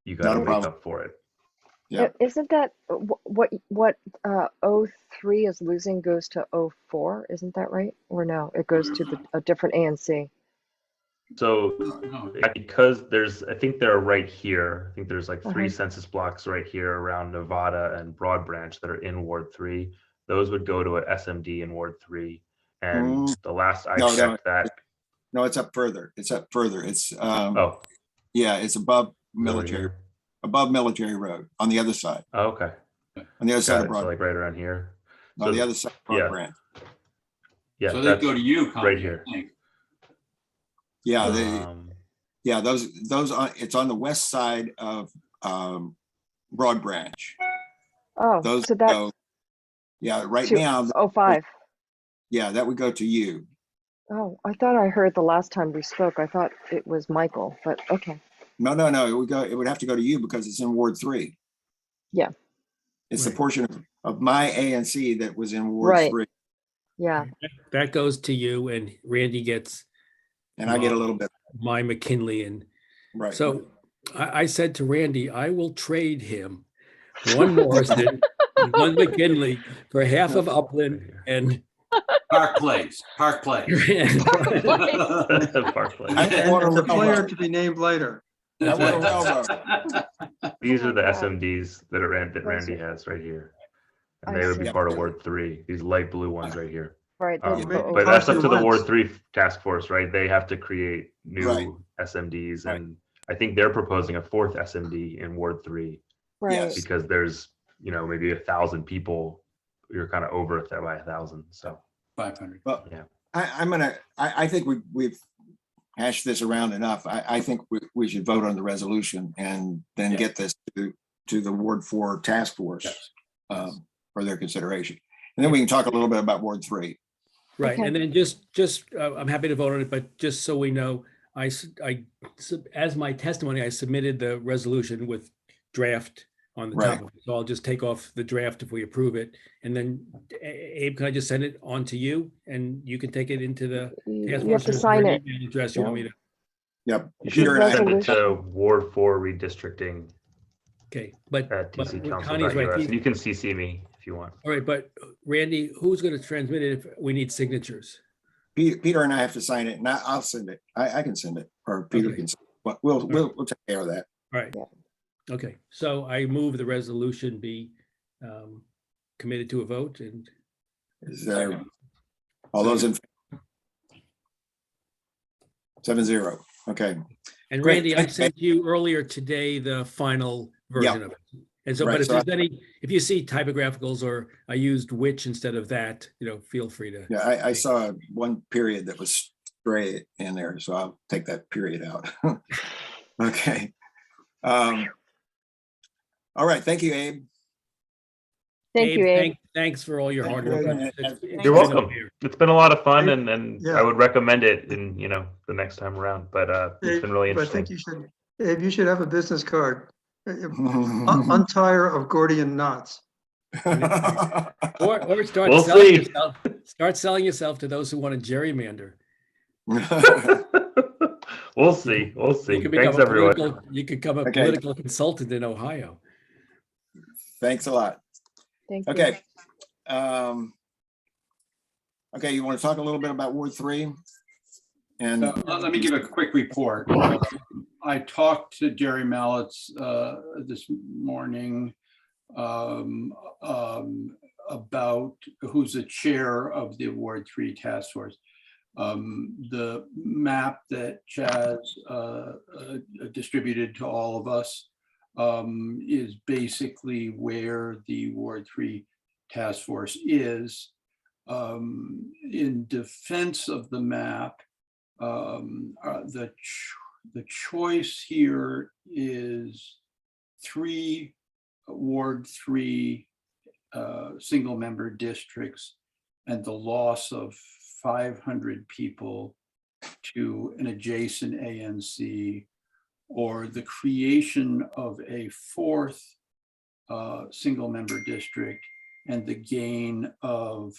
You Not got a to make problem. up for it. Yeah. Isn't that what 03 is losing goes to 04? Isn't that right? Or no, it goes to a different ANC. So No, because I think they're right here. I think there's like 3 Uh-huh. census blocks right here around Nevada and Broad Branch that are in Ward 3. Those would go to an SMD in Ward 3. And the last I No, checked that. No, it's up further. It's up further. It's Oh, yeah, it's above over military, here. above Military Road on the other side. Oh, okay. On the other side Got of it. So Broad, like right around here. on the So, other side of Broad yeah. Branch. Yeah, so they that's go to you, Connie, right I here. think. Yeah, those on, it's on the west side of Broad Branch. Oh, Those so that go, yeah, right to now, 05. yeah, that would go to you. Oh, I thought I heard the last time we spoke. I thought it was Michael, but okay. No, it would have to go to you because it's in Ward 3. Yeah. It's the Right. portion of my ANC that was in Ward Right. 3, Yeah. That goes to you, and Randy gets and I get a little bit, my McKinley. And right. so I said to Randy, I will trade him one Morrison, and one McKinley for half of Upland and Park Place, Park Place. Park Place. And the player to be named later. I want a railroad. These are the God. SMDs that Those Randy are- has right here. And I they would be see. part of Ward 3, these light blue ones right here. Right. That's Maybe the But that's up to the Constance Ward wins. 3 task force, right? They have to create new Right. SMDs. Right. And I think they're proposing a 4th SMD in Ward 3 right. Yes. because there's, maybe 1,000 people. You're kind of over it there by 1,000. So 500. Well, Yeah. I think we've hashed this around enough. I think we should vote on the resolution and then Yeah. get this to the Ward 4 task force Yes. for their consideration. And then we can talk a little bit about Ward 3. right. Okay. And then just I'm happy to vote on it, but just so we know, as my testimony, I submitted the resolution with draft on the Right. top of it. So I'll just take off the draft if we approve it. And then Abe, can I just send it on to you and you can take it into the task You have force? to or is sign there it. an email address you want me to? Yep. You Peter should and I, send it to Resolution. Ward 4 redistricting Okay, but at Connie's right. tccouncil.us. And you can CC me if you want. All right, but Randy, who's going to transmit it if we need signatures? Peter and I have to sign it, and I'll send it. I can send it, or Peter Okay. can. But we'll take care of that. All right. Yeah. Okay, so I move the resolution be committed to a vote and Is there all those in 7-0? Okay. and Great, Randy, I thanks, sent you earlier today the final version of it. And so, Right, but if so there's if you see typographicals or I used which instead of that, feel free to. Yeah, I saw one period that was stray in there, so I'll take that period out. Okay. All right, thank you, Abe. Thank you, Abe. Thanks for all your hard work. on this. It's You're been You're a welcome. bear. It's been a lot of fun and Yeah. I would recommend it in, the next time around, but it's been really But I interesting. think Abe, you should have a business card. Untire of Gordian knots. Or start We'll selling see. yourself. Start selling yourself to those who want to gerrymander. We'll see. We'll You see. could Thanks, become everyone. you could become a Okay. political consultant in Ohio. Thanks a lot. Thank you. Okay. Okay, you want to talk a little bit about Ward 3? And Let me give a quick report. I talked to Jerry Mallets this morning about who's the chair of the Ward 3 task force. The map that Chaz distributed to all of us is basically where the Ward 3 task force is. In defense of the map, the choice here is 3 Ward 3 single member districts and the loss of 500 people to an adjacent ANC or the creation of a fourth single member district and the gain of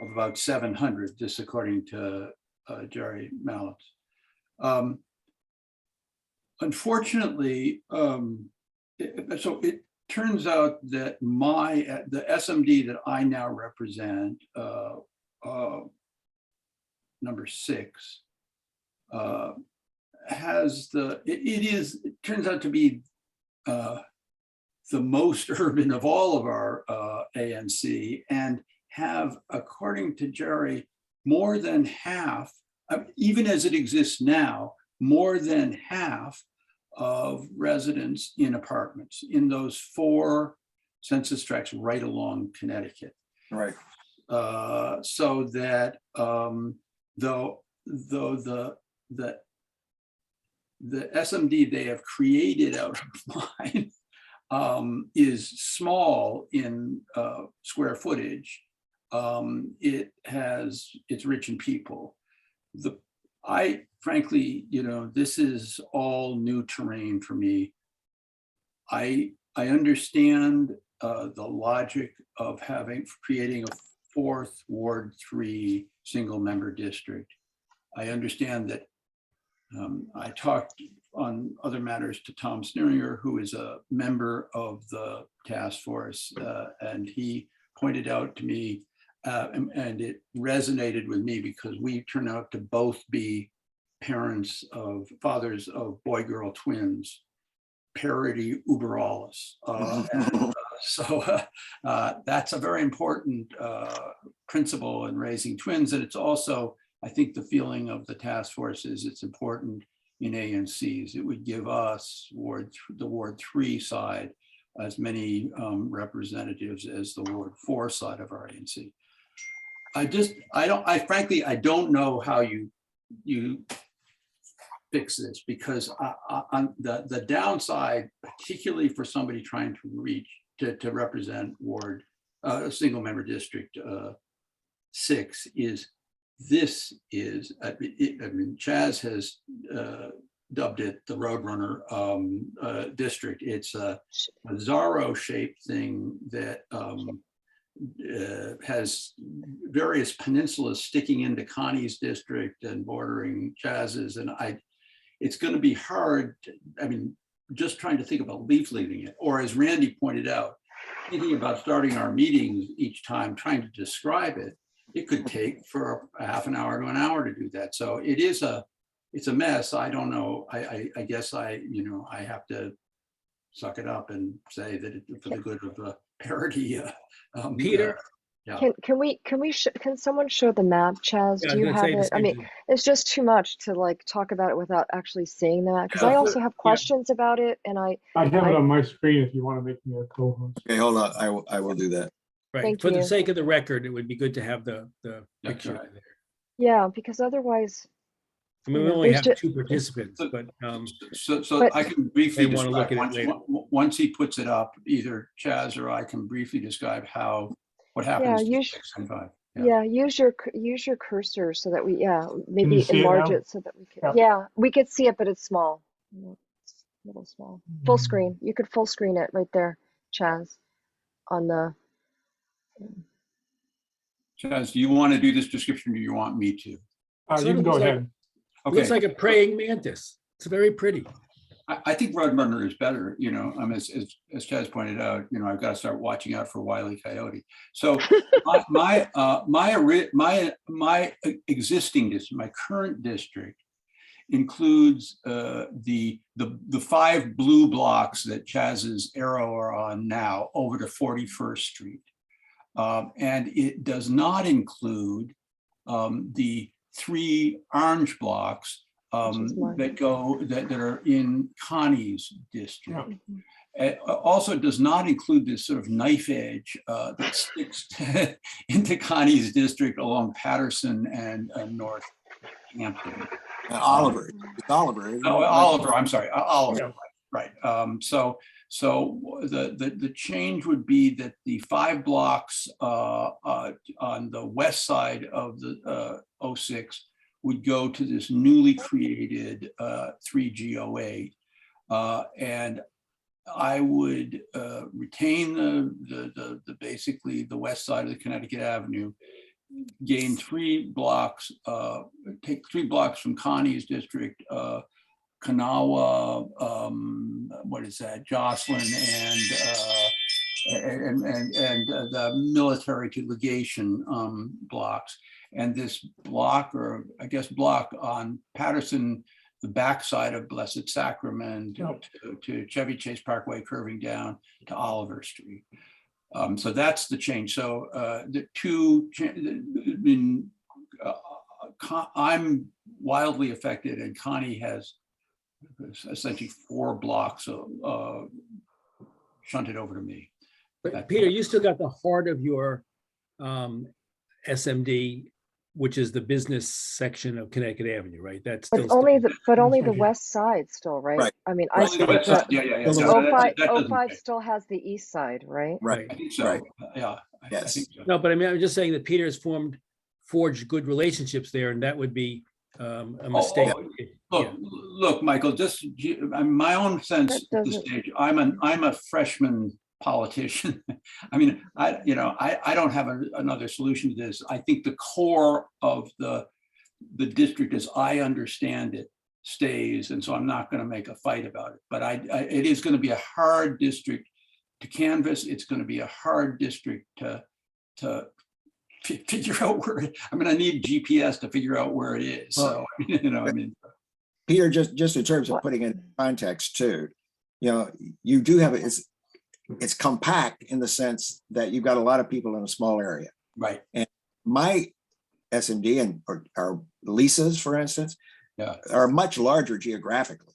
about 700, this according to Jerry Mallett. Unfortunately, so it turns out that the SMD that I now represent, number 6, it turns out to be the most urban of all of our ANC, and have, according to Jerry, more than half, even as it exists now, more than half of residents in apartments in those 4 census tracts right along Connecticut. Right. So that though the SMD they have created out of mine is small in square footage, it's rich in people. I frankly, this is all new terrain for me. I understand the logic of creating a 4th Ward 3 single member district. I understand that I talked on other matters to Tom Sneeringer, who is a member of the task force, and he pointed out to me, and it resonated with me because we turn out to both be fathers of boy-girl twins, parity uber alles. So that's a very important principle in raising twins. And it's also, I think the feeling of the task force is it's important in ANCs. It would give us the Ward 3 side as many representatives as the Ward 4 side of our ANC. Frankly, I don't know how you fix this, because on the downside, particularly for somebody trying to represent Ward, a single member district 6, is I mean, Chaz has dubbed it the Roadrunner district. It's a bizarro shaped thing that has various peninsulas sticking into Connie's district and bordering Chaz's, and it's going to be hard. I mean, just trying to think about leafleting it, or as Randy pointed out, thinking about starting our meetings each time, trying to describe it, it could take for a half an hour to an hour to do that. So it's a mess. I don't know. I guess I have to suck it up and say that for the good of the parity. Peter? Yeah. Can someone show the map, Chaz? Yeah, I was Do you gonna have say the it? I same mean, thing. it's just too much to like talk about it without actually seeing the map, because I also have questions about it, and I have it on my screen if you want to make me a co-host. Okay, hold on. I will do that. Right, Thank for the you. sake of the record, it would be good to have the picture right. there. Yeah, because otherwise, I mean, we Yeah, only there's have ju- 2 participants, but So But- I can briefly They wanna describe, look at it later. once he puts it up, either Chaz or I can briefly describe what happens to 6 and 5. yeah, use your cursor so that we maybe you see it enlarge now? it so that we can. Yeah. Yeah, we could see it, but it's small. It's a little small. Full screen. You could full screen it right there, Chaz, on the. Chaz, do you want to do this description or do you want me to? You Sort can of go looks like- ahead. Okay. looks like a praying mantis. It's very pretty. I think Roadrunner is better, as Chaz pointed out, I've got to start watching out for Wile E. Coyote. So my existing district, my current district includes the 5 blue blocks that Chaz's arrow are on now over to 41st Street. And it does not include the 3 orange blocks that are in Connie's district. It also does not include this sort of knife edge that sticks into Connie's district along Patterson and Northampton. Oliver. It's Oliver. Isn't it? Oh, Oliver, I'm sorry, Oliver, Yeah. right. So the change would be that the 5 blocks on the west side of the 06 would go to this newly created 3G08. And I would retain the basically the west side of the Connecticut Avenue, gain 3 blocks, take 3 blocks from Connie's district, Kanawha, what is that, Jocelyn, and the military to legation blocks. And this block, or I guess block on Patterson, the backside of Blessed Sacrament to Chevy Chase Parkway, curving down to Oliver Street. So that's the change. So the two, I'm wildly affected, and Connie has essentially 4 blocks shunted over to me. But Peter, you still got the heart of your SMD, which is the business section of Connecticut Avenue, right? That's But still. only the That's right, yeah. west side still, right? Right. I mean, I Only the think west side. that Yeah, yeah, yeah. Those No, are- that doesn't 05 change. still has the east side, right? Right. I think so. Right. Yeah. I Yes. think so. No, but I mean, I'm just saying that Peter has forged good relationships there, and that would be a mistake. Look, Michael, just my own sense That at this doesn't- stage, I'm a freshman politician. I mean, I don't have another solution to this. I think the core of the district, as I understand it, stays, and so I'm not going to make a fight about it. But it is going to be a hard district to canvass. It's going to be a hard district to figure out where. I mean, I need GPS to figure out where it is. So I mean. Peter, just in terms of putting it in context too, you do have it's compact in the sense that you've got a lot of people in a small area. Right. And my SMD and or Lisa's, for instance, are much larger geographically.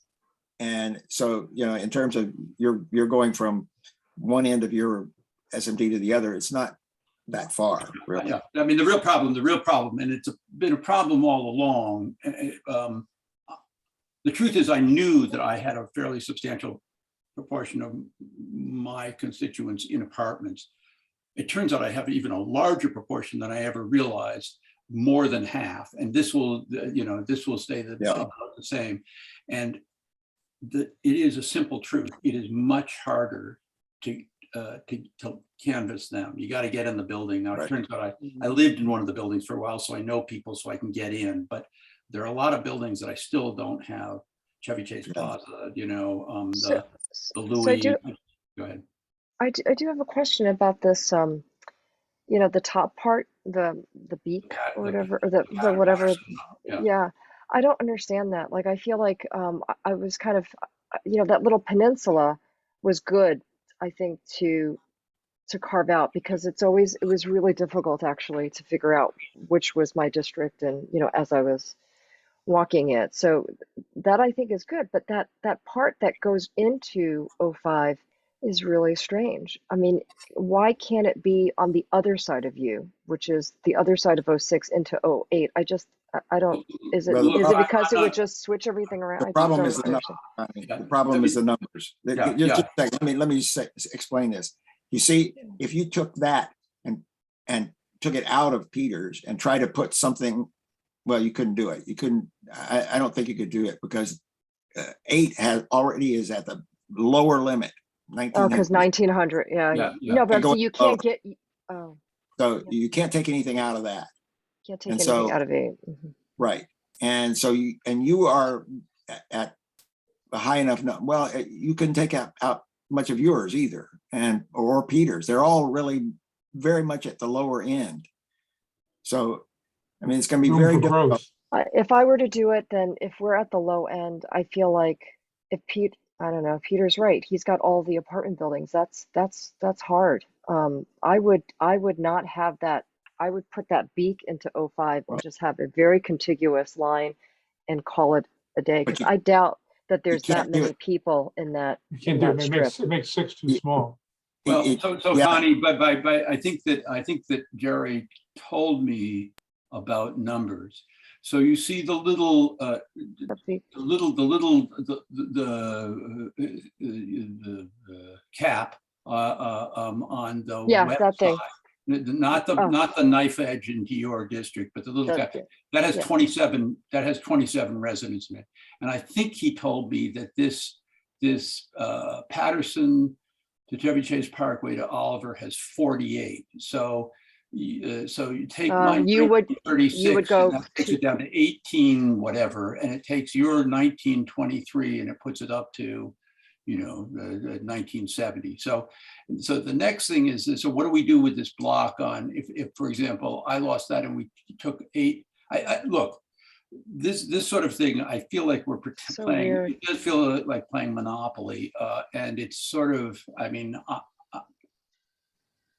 And so, in terms of you're going from one end of your SMD to the other, it's not that far, really. Yeah. I mean, the real problem, and it's been a problem all along. The truth is, I knew that I had a fairly substantial proportion of my constituents in apartments. It turns out I have even a larger proportion than I ever realized, more than half. And this will stay about the same. And it is a simple truth. It is much harder to canvass them. You got to get in the building. Now, it turns out I lived in one of the buildings for a while, so I know people, so I can get in. But there are a lot of buildings that I still don't have. Chevy Chase Plaza, the Louis. So Go ahead. I do have a question about this, the top part, the beak or whatever, or the whatever. Yeah, I don't understand that. Like, I feel like I was kind of, that little peninsula was good, I think, to carve out, because it was really difficult actually to figure out which was my district, and as I was walking it. So that I think is good, but that part that goes into 05 is really strange. I mean, why can't it be on the other side of you, which is the other side of 06 into 08? I don't, is it because it would just switch everything around? The problem is the numbers. The problem is the numbers. Just a second. Let me explain this. You see, if you took that and took it out of Peters and try to put something, well, you couldn't do it. You couldn't. I don't think you could do it, because 8 already is at the lower limit. Because 1900. Yeah. No, but you can't get. Oh. So you can't take anything out of that. Can't take anything out of 8. Mm-hmm. Right. And so you are at a high enough. Well, you couldn't take out much of yours either, or Peters. They're all really very much at the lower end. So, I mean, it's going to be very difficult. If I were to do it, then if we're at the low end, I feel like I don't know, Peter's right. He's got all the apartment buildings. That's hard. I would not have that. I would put that beak into 05 and just have a very contiguous line and call it a day, because I doubt that there's that many people in that. You can't do it. It makes 6 too small. Well, Connie, but I think that Jerry told me about numbers. So you see the little cap on the west that thing. side. Not the, Oh. not the knife edge into your district, but the little guy, that has yeah. 27, that has 27 residents in it. And I think he told me that this Patterson to Chevy Chase Parkway to Oliver has 48. So you take my You would 36, go and that takes it down to 18 whatever, and it takes your 1923 and it puts it up to, 1970. So the next thing is this, so what do we do with this block on, if for example, I lost that and we took 8, look, this sort of thing, I feel like we're So playing, weird. it does feel like playing Monopoly, and it's sort of,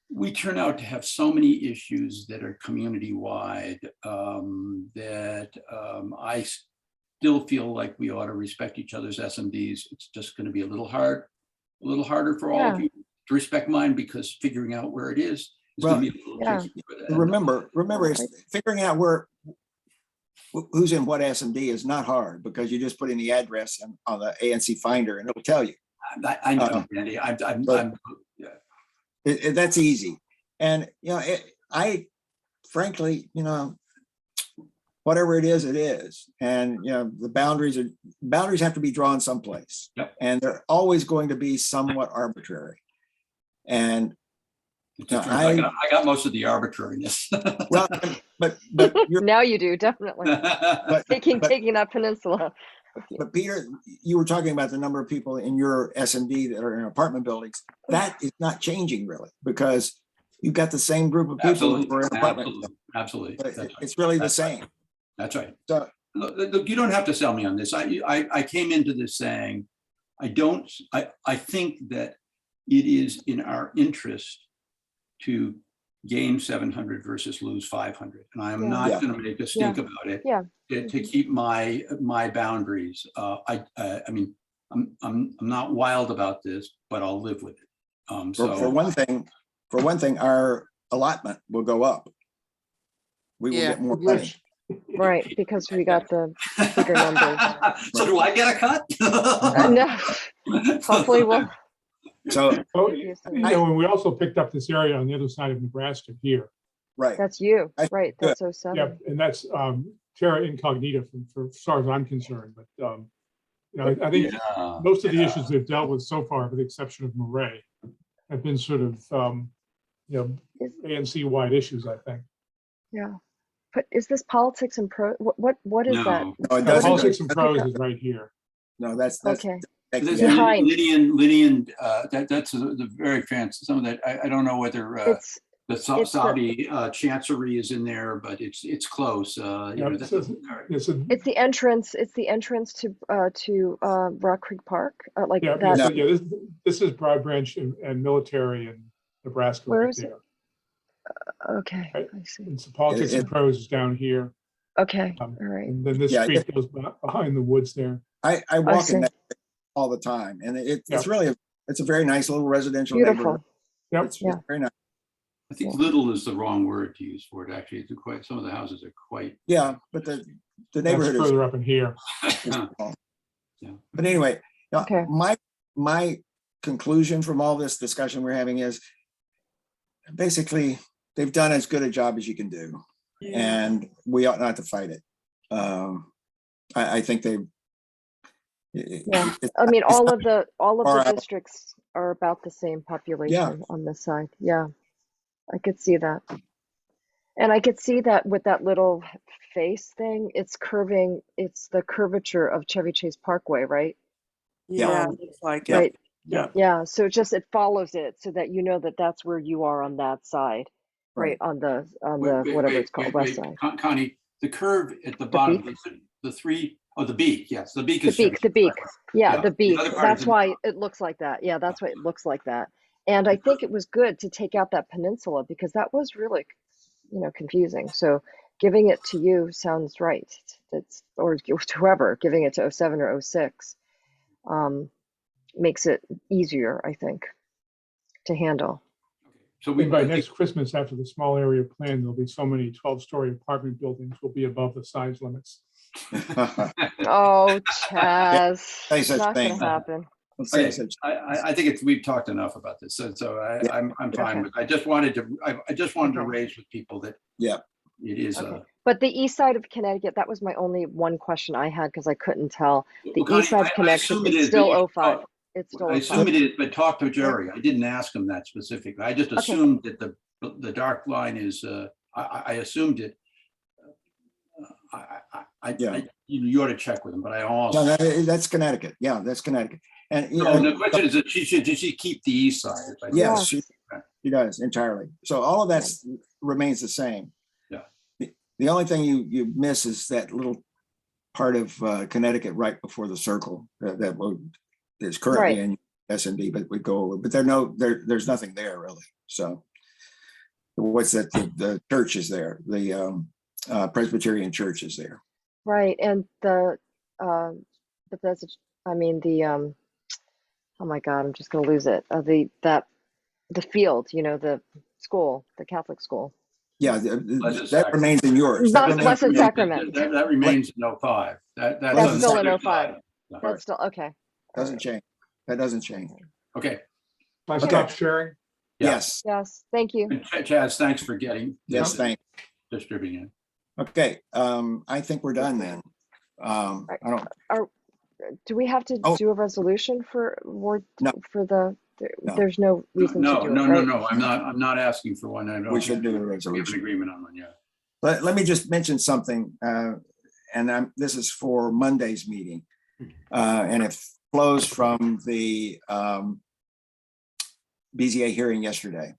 we turn out to have so many issues that are community-wide, that I still feel like we ought to respect each other's SMDs. It's just going to be a little harder for all of you to respect mine, because figuring out where it is going to be a little tricky. Remember, it's figuring out who's in what SMD is not hard, because you just put in the address on the ANC finder and it'll tell you. I know, Andy. That's easy. And, I frankly, whatever it is, it is. And, the boundaries have to be drawn someplace. Yep. And they're always going to be somewhat arbitrary. And I got most of the arbitrariness. well, but you're, Now you do, definitely. Taking that peninsula. but Peter, you were talking about the number of people in your SMD that are in apartment buildings. That is not changing really, because you've got the same group of people who are in apartment. Absolutely. It's really the same. That's right. So, look, you don't have to sell me on this. I came into this saying, I think that it is in our interest to gain 700 versus lose 500. And I'm not going to make a stink about it. To keep my boundaries. I mean, I'm not wild about this, but I'll live with it. for one thing, our allotment will go up. We will get more money. Right, because we got the bigger numbers. So do I get a cut? No, hopefully we'll. So, when we also picked up this area on the other side of Nebraska here. right. That's you, right? That's 07. Yeah, and that's terra incognita for as far as I'm concerned. But I think most of the issues we've dealt with so far, with the exception of Maret, have been sort of ANC-wide issues, I think. Yeah, but is this politics and pro? What is that? No, it doesn't. Politics and pros is right here. No, that's Okay. There's Behind. Lydian, that's the very fancy. Some of that I don't know whether the Saudi chancery is in there, but it's close. It's the entrance. It's the entrance to Rock Creek Park. This is Broad Branch and military and Nebraska. Where right is it? there. Okay, Right. I see. It's the politics and pros is down here. Okay, all right. And then this street goes behind the woods there. I walk in that all the time, and it's really it's a very nice little residential neighborhood. Yep. It's very nice. I think little is the wrong word to use for it. Actually, it's quite, some of the houses are quite. Yeah, but the neighborhood That's is further up in here. small. But anyway, my conclusion from all this discussion we're having is basically they've done as good a job as you can do, and we ought not to fight it. I think they. I mean, all of the districts are about the same population on this side. Yeah, I could see that. And I could see that with that little face thing, it's curving, it's the curvature of Chevy Chase Parkway, right? Yeah, looks like Right. it. Yeah, so it follows it so that you know that that's where you are on that side, right? On the whatever it's called, west side. Connie, the curve at the bottom, the beak, yes, the beak is. The beak. Yeah, the beak. other part That's is why it looks like that. Yeah, that's why it looks like that. And I think it was good to take out that peninsula because that was really, confusing. So giving it to you sounds right. Or whoever, giving it to 07 or 06 makes it easier, I think, to handle. So By next Christmas, after the small area plan, there'll be so many 12-story apartment buildings will be above the size limits. Oh, Chaz, Say it's such not going thing. to happen. Let's say Okay, such- I think we've talked enough about this, so Yeah. I'm fine Okay. with, I just wanted to Okay. raise with people that. Yeah. It is, Okay. But the east side of Connecticut, that was my only one question I had because I couldn't tell. The Well, Connie, east side I of Connection assume it is is, but still you- 05. It's still I 05. assume it is, but talk to Jerry. I didn't ask him that specifically. I just Okay. assumed that the dark line is, I assumed it. Yeah. You ought to check with him, but I No, also, that's Connecticut. Yeah, that's Connecticut. And you no, know, the question is that did she keep the east side? yes, she does entirely. So all of that remains the same. Yeah. The only thing you miss is that little part of Connecticut right before the circle that is currently in S&D, but we go over. But there's nothing there really. So what's that? The church is there. The Presbyterian church is there. Right. And but that's, I mean, oh my God, I'm just going to lose it. The field, the school, the Catholic school. Yeah, Blessed that remains in yours. That remains- Blessed Sacrament. That remains in 05. That's That's still in another 05. slide. That's still, okay. Doesn't change. That doesn't change. Okay, If I Okay. stop sharing, Yeah. Yes, Yes, thank you. and Chaz, thanks for getting. yes, thank. Distributing it. Okay, I think we're done then. I don't, Do we have to Oh. do a resolution for Ward, No. for No. there's no reason to No, do it, no, right? no, I'm not asking for one. I don't. we should do a We have an resolution. agreement on one, yeah. Let me just mention something, and this is for Monday's meeting. And it flows from the BZA hearing yesterday.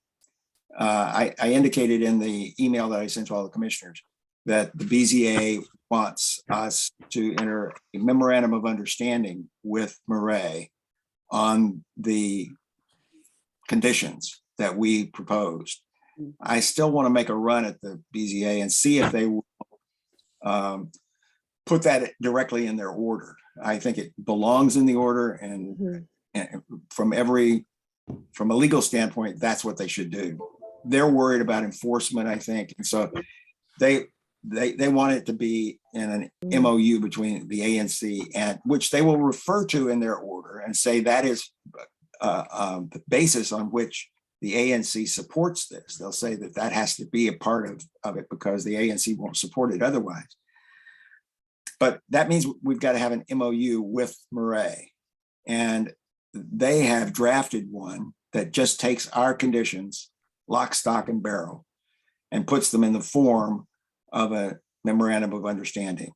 I indicated in the email that I sent to all the commissioners that the BZA wants us to enter a memorandum of understanding with Maret on the conditions that we proposed. I still want to make a run at the BZA and see if they will put that directly in their order. I think it belongs in the order, and from a legal standpoint, that's what they should do. They're worried about enforcement, I think, and so they want it to be in an MOU between the ANC and which they will refer to in their order and say that is the basis on which the ANC supports this. They'll say that has to be a part of it because the ANC won't support it otherwise. But that means we've got to have an MOU with Maret, and they have drafted one that just takes our conditions, lock, stock, and barrel, and puts them in the form of a memorandum of understanding.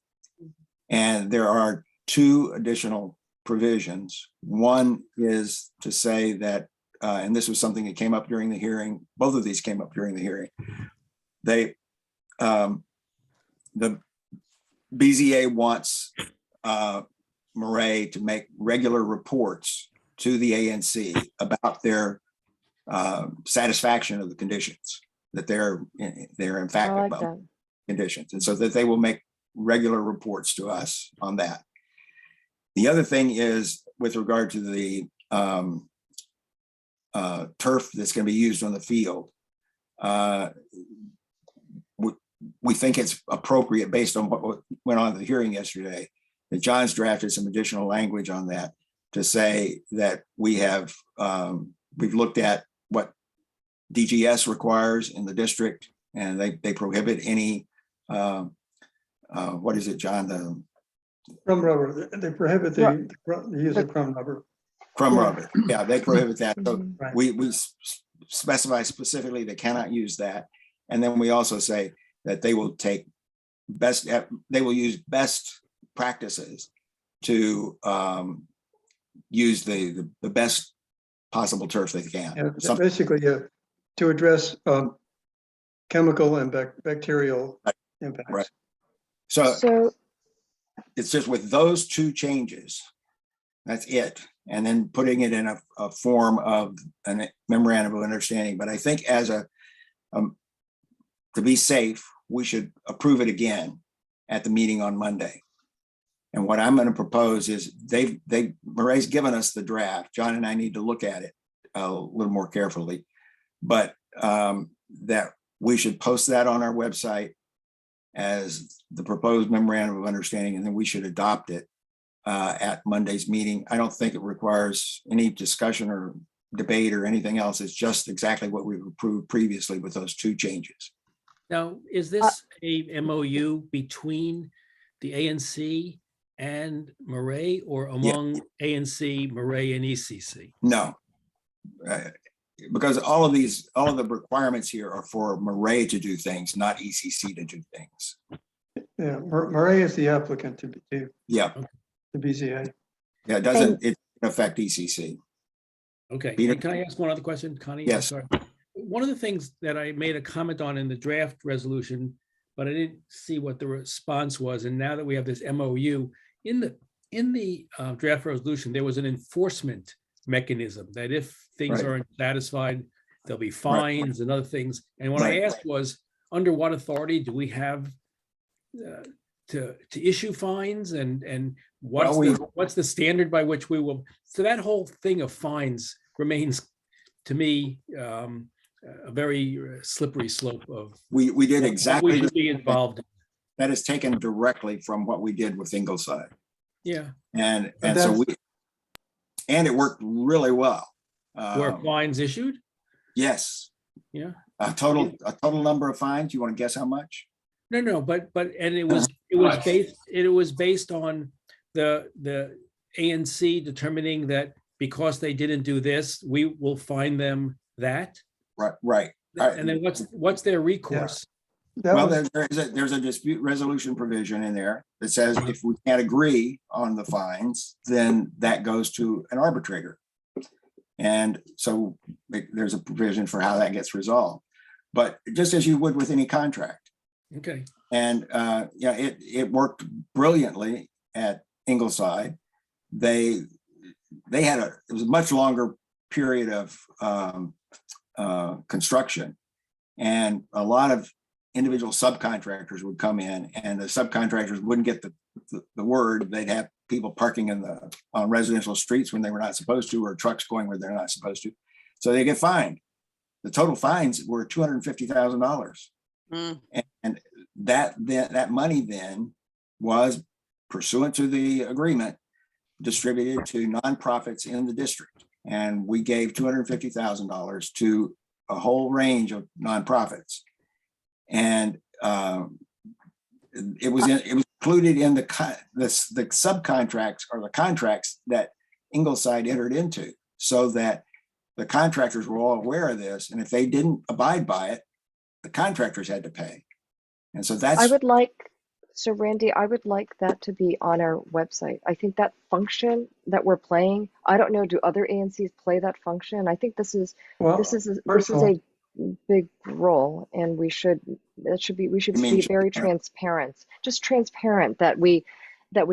And there are two additional provisions. One is to say that, and this was something that came up during the hearing, both of these came up during the hearing. The BZA wants Maret to make regular reports to the ANC about their satisfaction of the conditions, that they're in fact I like above that. conditions, and so that they will make regular reports to us on that. The other thing is with regard to the turf that's going to be used on the field. We think it's appropriate based on what went on at the hearing yesterday, that John's drafted some additional language on that to say that we've looked at what DGS requires in the district, and they prohibit any, what is it, John? Crumb rubber, they prohibit the use of crumb rubber. Crumb rubber. Yeah, they prohibit that. So Right. we specify specifically they cannot use that. And then we also say that they will use best practices to use the best possible turf they can. Yeah, basically, to address chemical and bacterial impacts. Right. So So, it's just with those two changes, that's it. And then putting it in a form of a memorandum of understanding. But I think as to be safe, we should approve it again at the meeting on Monday. And what I'm going to propose is Maret's given us the draft. John and I need to look at it a little more carefully, but that we should post that on our website as the proposed memorandum of understanding, and then we should adopt it at Monday's meeting. I don't think it requires any discussion or debate or anything else. It's just exactly what we've approved previously with those two changes. Now, is this a MOU between the ANC and Maret or among ANC, Maret, and ECC? No. Because all of the requirements here are for Maret to do things, not ECC to do things. Yeah, Maret is the applicant to Yeah, the BZA. yeah, it doesn't affect ECC. Okay, Peter? and can I ask one other question, Connie? I'm Yes. sorry. One of the things that I made a comment on in the draft resolution, but I didn't see what the response was, and now that we have this MOU, in the draft resolution, there was an enforcement mechanism that if things Right. aren't satisfied, there'll be fines and other things. And what I Right. asked was, under what authority do we have to issue fines, and what's the standard by which we will? So that whole thing of fines remains, to me, a very slippery slope of We did what exactly we should be involved in. that is taken directly from what we did with Ingleside. Yeah, And so and it worked really well. were fines issued? Yes. Yeah. A total number of fines. You want to guess how much? No, but and it was based on the ANC determining that because they didn't do this, we will fine them that. Right. And then what's their recourse? That Well, was, there's a dispute resolution provision in there that says if we can't agree on the fines, then that goes to an arbitrator. And so there's a provision for how that gets resolved. But just as you would with any contract. Okay. And it worked brilliantly at Ingleside. It was a much longer period of construction, and a lot of individual subcontractors would come in, and the subcontractors wouldn't get the word. They'd have people parking on residential streets when they were not supposed to, or trucks going where they're not supposed to. So they get fined. The total fines were $250,000. And that money then was, pursuant to the agreement, distributed to nonprofits in the district. And we gave $250,000 to a whole range of nonprofits. And it was included in the subcontracts or the contracts that Ingleside entered into, so that the contractors were all aware of this. And if they didn't abide by it, the contractors had to pay. And so that's. Randy, I would like that to be on our website. I think that function that we're playing, I don't know, do other ANCs play that function? I think this is a big role, and we should be very transparent, just transparent that we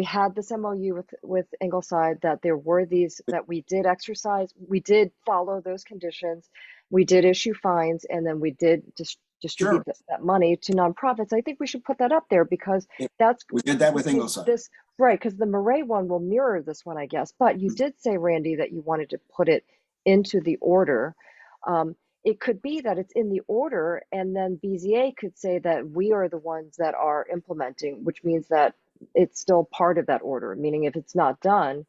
had this MOU with Ingleside, that there were these, that we did exercise, we did follow those conditions, we did issue fines, and then we did distribute that money to nonprofits. I think we should put that up there, because we did that with Ingleside. Right, because the Maret one will mirror this one, I guess. But you did say, Randy, that you wanted to put it into the order. It could be that it's in the order, and then BZA could say that we are the ones that are implementing, which means that it's still part of that order. Meaning, if it's not done,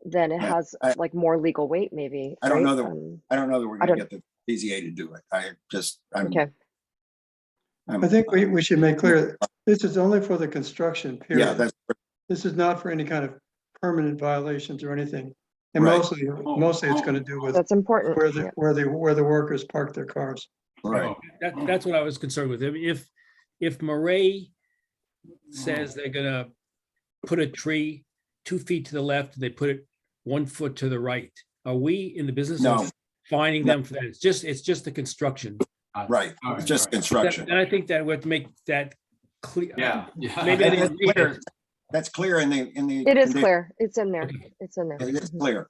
then it has like more legal weight, maybe. I don't know that we're going to get the BZA to do it. Okay. I think we should make clear, this is only for the construction period. Yeah, this is not for any kind of permanent violations or anything. And Right. mostly it's going to do with That's important. where the workers park their cars. right. That's what I was concerned with. If Maret says they're gonna put a tree 2 feet to the left, they put it 1 foot to the right, are we in the business of fining them for that? It's just the construction. Right. It's just construction. And I think that would make that clear. Yeah. Maybe I didn't read it. That's clear in the. It is clear. It's in there. Okay. It's in there. It is clear.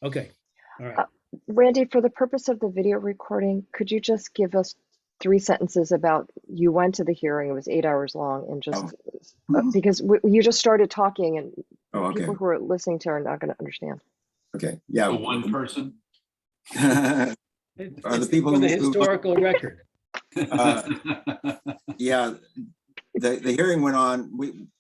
Okay, all right. Randy, for the purpose of the video recording, could you just give us 3 sentences about, you went to the hearing, it was 8 hours long, and just because you just started talking, and Okay. people who are listening to are not going to understand. Okay. Yeah. One person. Are the people For the who historical record. Yeah, the hearing went on.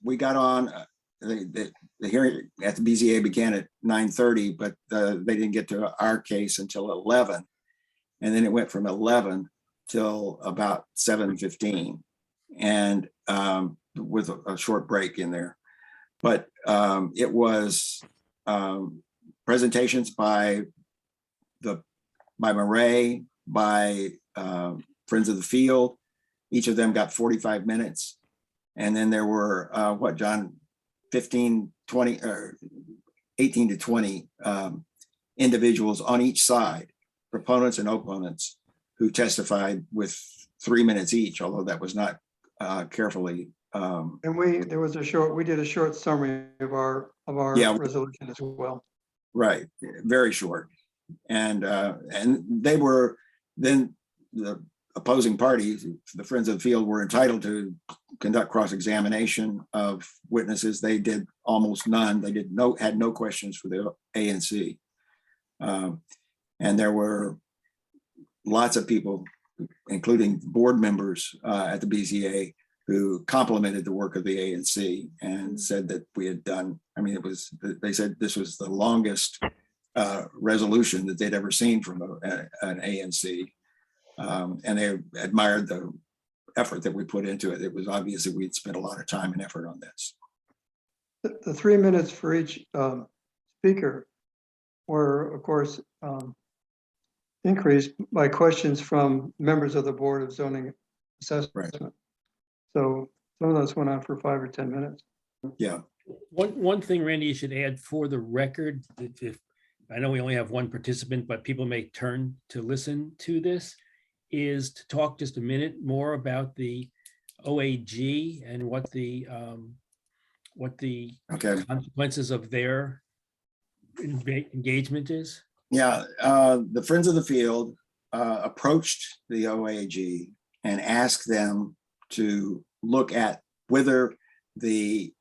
We got on the hearing at the BZA began at 9:30, but they didn't get to our case until 11. And then it went from 11 till about 7:15, and with a short break in there. But it was presentations by Maret, by Friends of the Field. Each of them got 45 minutes. And then there were, John, 15, 20, or 18 to 20 individuals on each side, proponents and opponents, who testified with 3 minutes each, although that was not carefully. And we did a short summary of our Yeah. resolution as well. Right, very short. And they were, then the opposing parties, the Friends of the Field, were entitled to conduct cross-examination of witnesses. They did almost none. They had no questions for the ANC. And there were lots of people, including board members at the BZA, who complimented the work of the ANC and said that we had done, they said this was the longest resolution that they'd ever seen from an ANC. And they admired the effort that we put into it. It was obvious that we'd spent a lot of time and effort on this. The 3 minutes for each speaker were, of course, increased by questions from members of the Board of Zoning Assessment. Right. So some of those went on for 5 or 10 minutes. Yeah. One thing, Randy, you should add for the record, if I know we only have one participant, but people may turn to listen to this, is to talk just a minute more about the OAG and what the Okay. consequences of their engagement is. Yeah. The Friends of the Field approached the OAG and asked them to look at whether the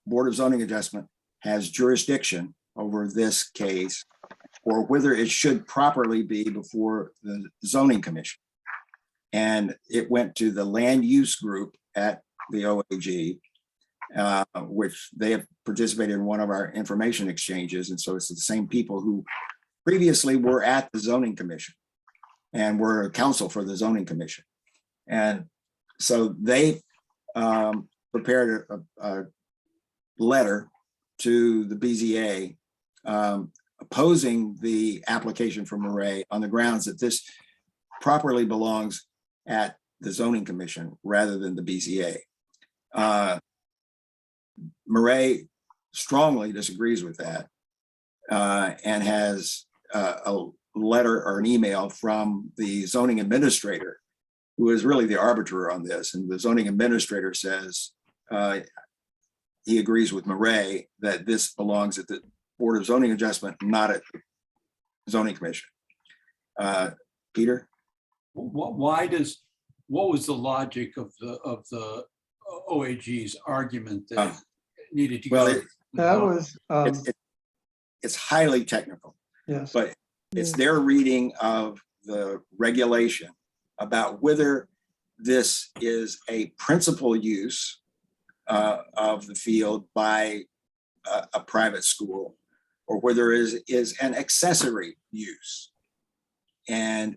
Board of Zoning Adjustment has jurisdiction over this case, or whether it should properly be before the Zoning Commission. And it went to the land use group at the OAG, which they have participated in one of our information exchanges. And so it's the same people who previously were at the Zoning Commission and were counsel for the Zoning Commission. And so they prepared a letter to the BZA opposing the application from Maret on the grounds that this properly belongs at the Zoning Commission rather than the BZA. Maret strongly disagrees with that and has a letter or an email from the zoning administrator, who is really the arbiter on this. And the zoning administrator says he agrees with Maret that this belongs at the Board of Zoning Adjustment, not at the Zoning Commission. Peter? What was the logic of the OAG's argument that needed to go? Well, That was, it's highly technical, yes. but it's their reading of the regulation about whether this is a principal use of the field by a private school, or whether it is an accessory use. And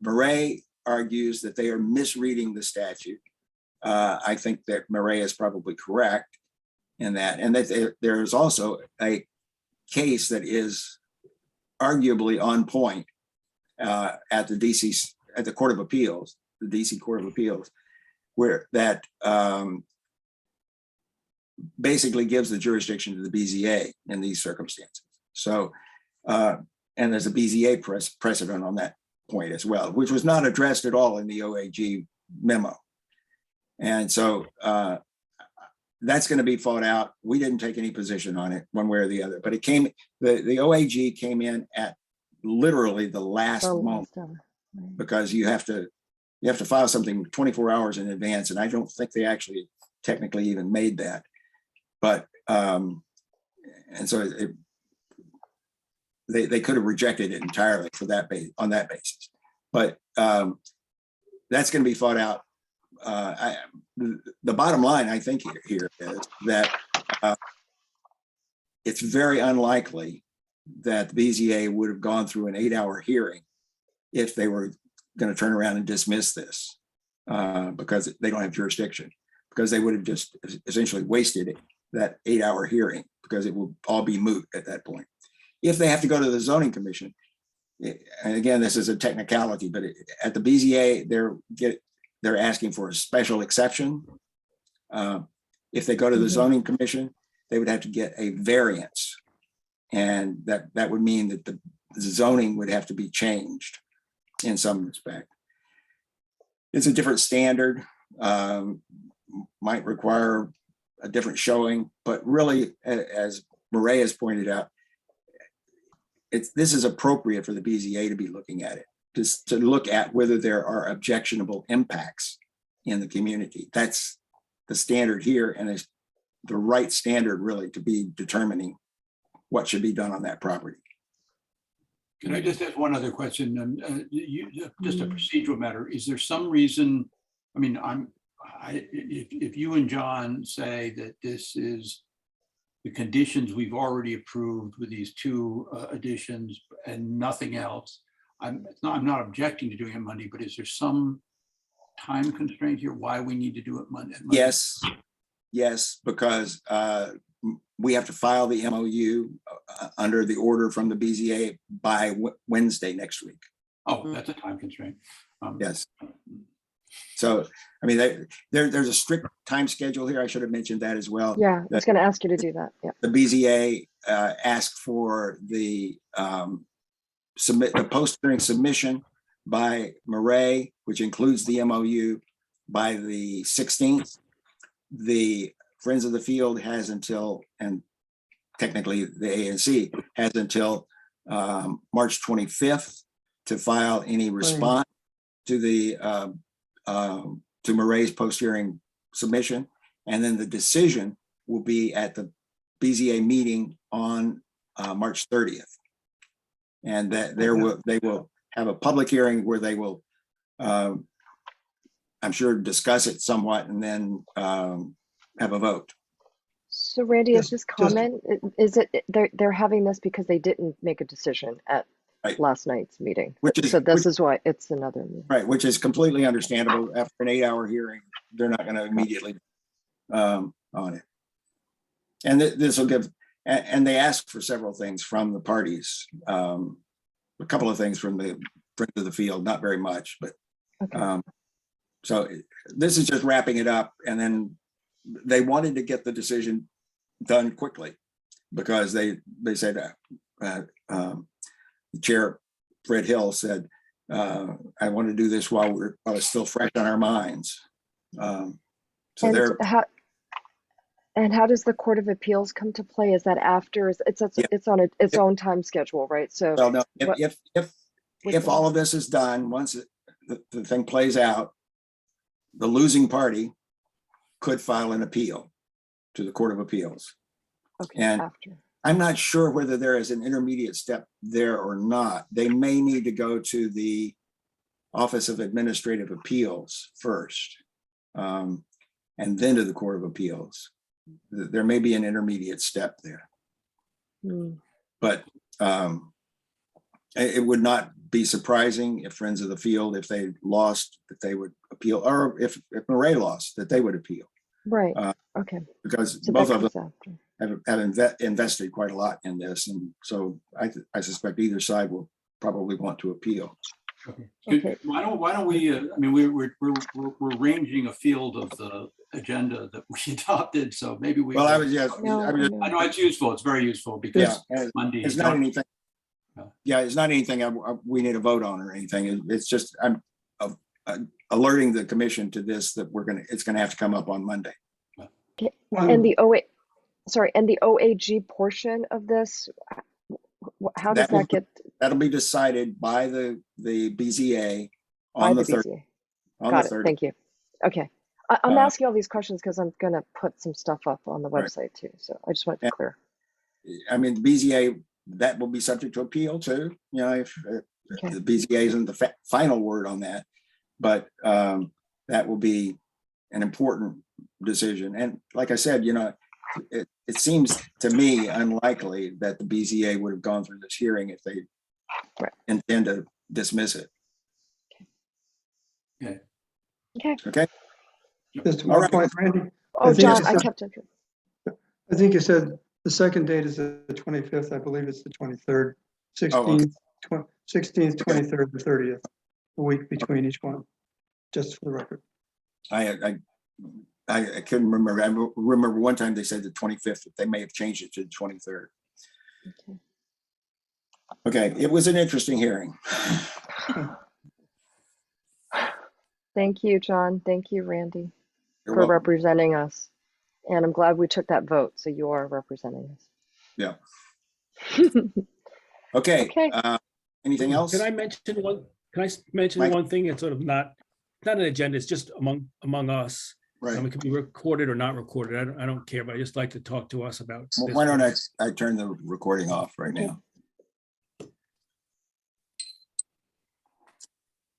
Maret argues that they are misreading the statute. I think that Maret is probably correct in that, and that there is also a case that is arguably on point at the Court of Appeals, the DC Court of Appeals, where that basically gives the jurisdiction to the BZA in these circumstances. So, and there's a BZA precedent on that point as well, which was not addressed at all in the OAG memo. And so that's going to be fought out. We didn't take any position on it one way or the other, but the OAG came in at literally the last moment, because you have to file something 24 hours in advance. And I don't think they actually technically even made that. But, and so they could have rejected it entirely for that on that basis. But that's going to be fought out the bottom line, I think here is that it's very unlikely that the BZA would have gone through an 8-hour hearing if they were going to turn around and dismiss this because they don't have jurisdiction, because they would have just essentially wasted that 8-hour hearing because it will all be moot at that point. If they have to go to the zoning commission, and again, this is a technicality, but at the BZA, they're asking for a special exception. If they go to the zoning commission, they would have to get a variance. And that would mean that the zoning would have to be changed in some respect. It's a different standard, might require a different showing, but really, as Maret has pointed out, this is appropriate for the BZA to be looking at it, just to look at whether there are objectionable impacts in the community. That's the standard here, and it's the right standard really to be determining what should be done on that property. Can I just ask one other question? Just a procedural matter. Is there some reason, I mean, if you and John say that this is the conditions we've already approved with these 2 additions and nothing else, I'm not objecting to doing it Monday, but is there some time constraint here why we need to do it Monday? Yes, because we have to file the MOU under the order from the BZA by Wednesday next week. Oh, that's a time constraint. Yes. So, I mean, there's a strict time schedule here. I should have mentioned that as well. Yeah, I was going to ask you to do that. Yeah. The BZA asked for the post-hearing submission by Maret, which includes the MOU, by the 16th. The Friends of the Field has until, and technically the ANC has until March 25th to file any response to the to Maret's post-hearing submission, and then the decision will be at the BZA meeting on March 30th, and that they will have a public hearing where they will, I'm sure, discuss it somewhat, and then have a vote. So Randy, is this comment, is it they're having this because they didn't make a decision at last night's meeting? So this is why it's another meeting. Right, which is completely understandable. After an 8-hour hearing, they're not going to immediately on it. And this will give, and they asked for several things from the parties. A couple of things from the Friends of the Field, not very much, but Okay. so this is just wrapping it up. And then they wanted to get the decision done quickly because they said Chair Fred Hill said, I want to do this while it's still fresh on our minds. So how does the Court of Appeals come to play? Is that after? It's on its own time schedule, right? So well, no, if all of this is done, once the thing plays out, the losing party could file an appeal to the Court of Appeals. Okay, and after. I'm not sure whether there is an intermediate step there or not. They may need to go to the Office of Administrative Appeals first, and then to the Court of Appeals. There may be an intermediate step there. But it would not be surprising if Friends of the Field, if they lost, that they would appeal, or if Maret lost, that they would appeal. Right. Okay. Because So both that of them comes have invested quite a lot in this, and so I suspect either side will probably want to appeal. Okay. Why don't we? I mean, we're ranging afield of the agenda that we adopted, so maybe we. Well, I know it's useful. It's very useful because Monday. It's not anything. Yeah, it's not anything we need a vote on or anything. It's just I'm alerting the commission to this, that it's gonna have to come up on Monday. Okay. And the OAG portion of this, how does that get? That'll be decided by the BZA on the 30th. Got it. Thank you. Okay. I'm asking all these questions because I'm going to put some stuff up on the website too. So I just want to be clear. I mean, the BZA, that will be subject to appeal too. You know, if the BZA isn't the final word on that, but that will be an important decision. And like I said, it seems to me unlikely that the BZA would have gone through this hearing if they Right. intend to dismiss it. Okay. Okay. Just All one right. point, Randy. Oh, think John, you I said- kept it. I think you said the second date is the 25th. I believe it's the 23rd, 16th, 16th, 23rd, the 30th, a week between each one, just for the record. I couldn't remember. I remember one time they said the 25th, but they may have changed it to the 23rd. Okay, it was an interesting hearing. Thank you, John. Thank you, Randy, You're for welcome. representing us. And I'm glad we took that vote, so you are representing us. Yeah. Okay. Okay. Anything else? Can I mention Mike? one thing? It's sort of not an agenda, it's just among us. Right. It can be recorded or not recorded. I don't care, but I just like to talk to us about. Well, this. why don't I turn the recording off right now?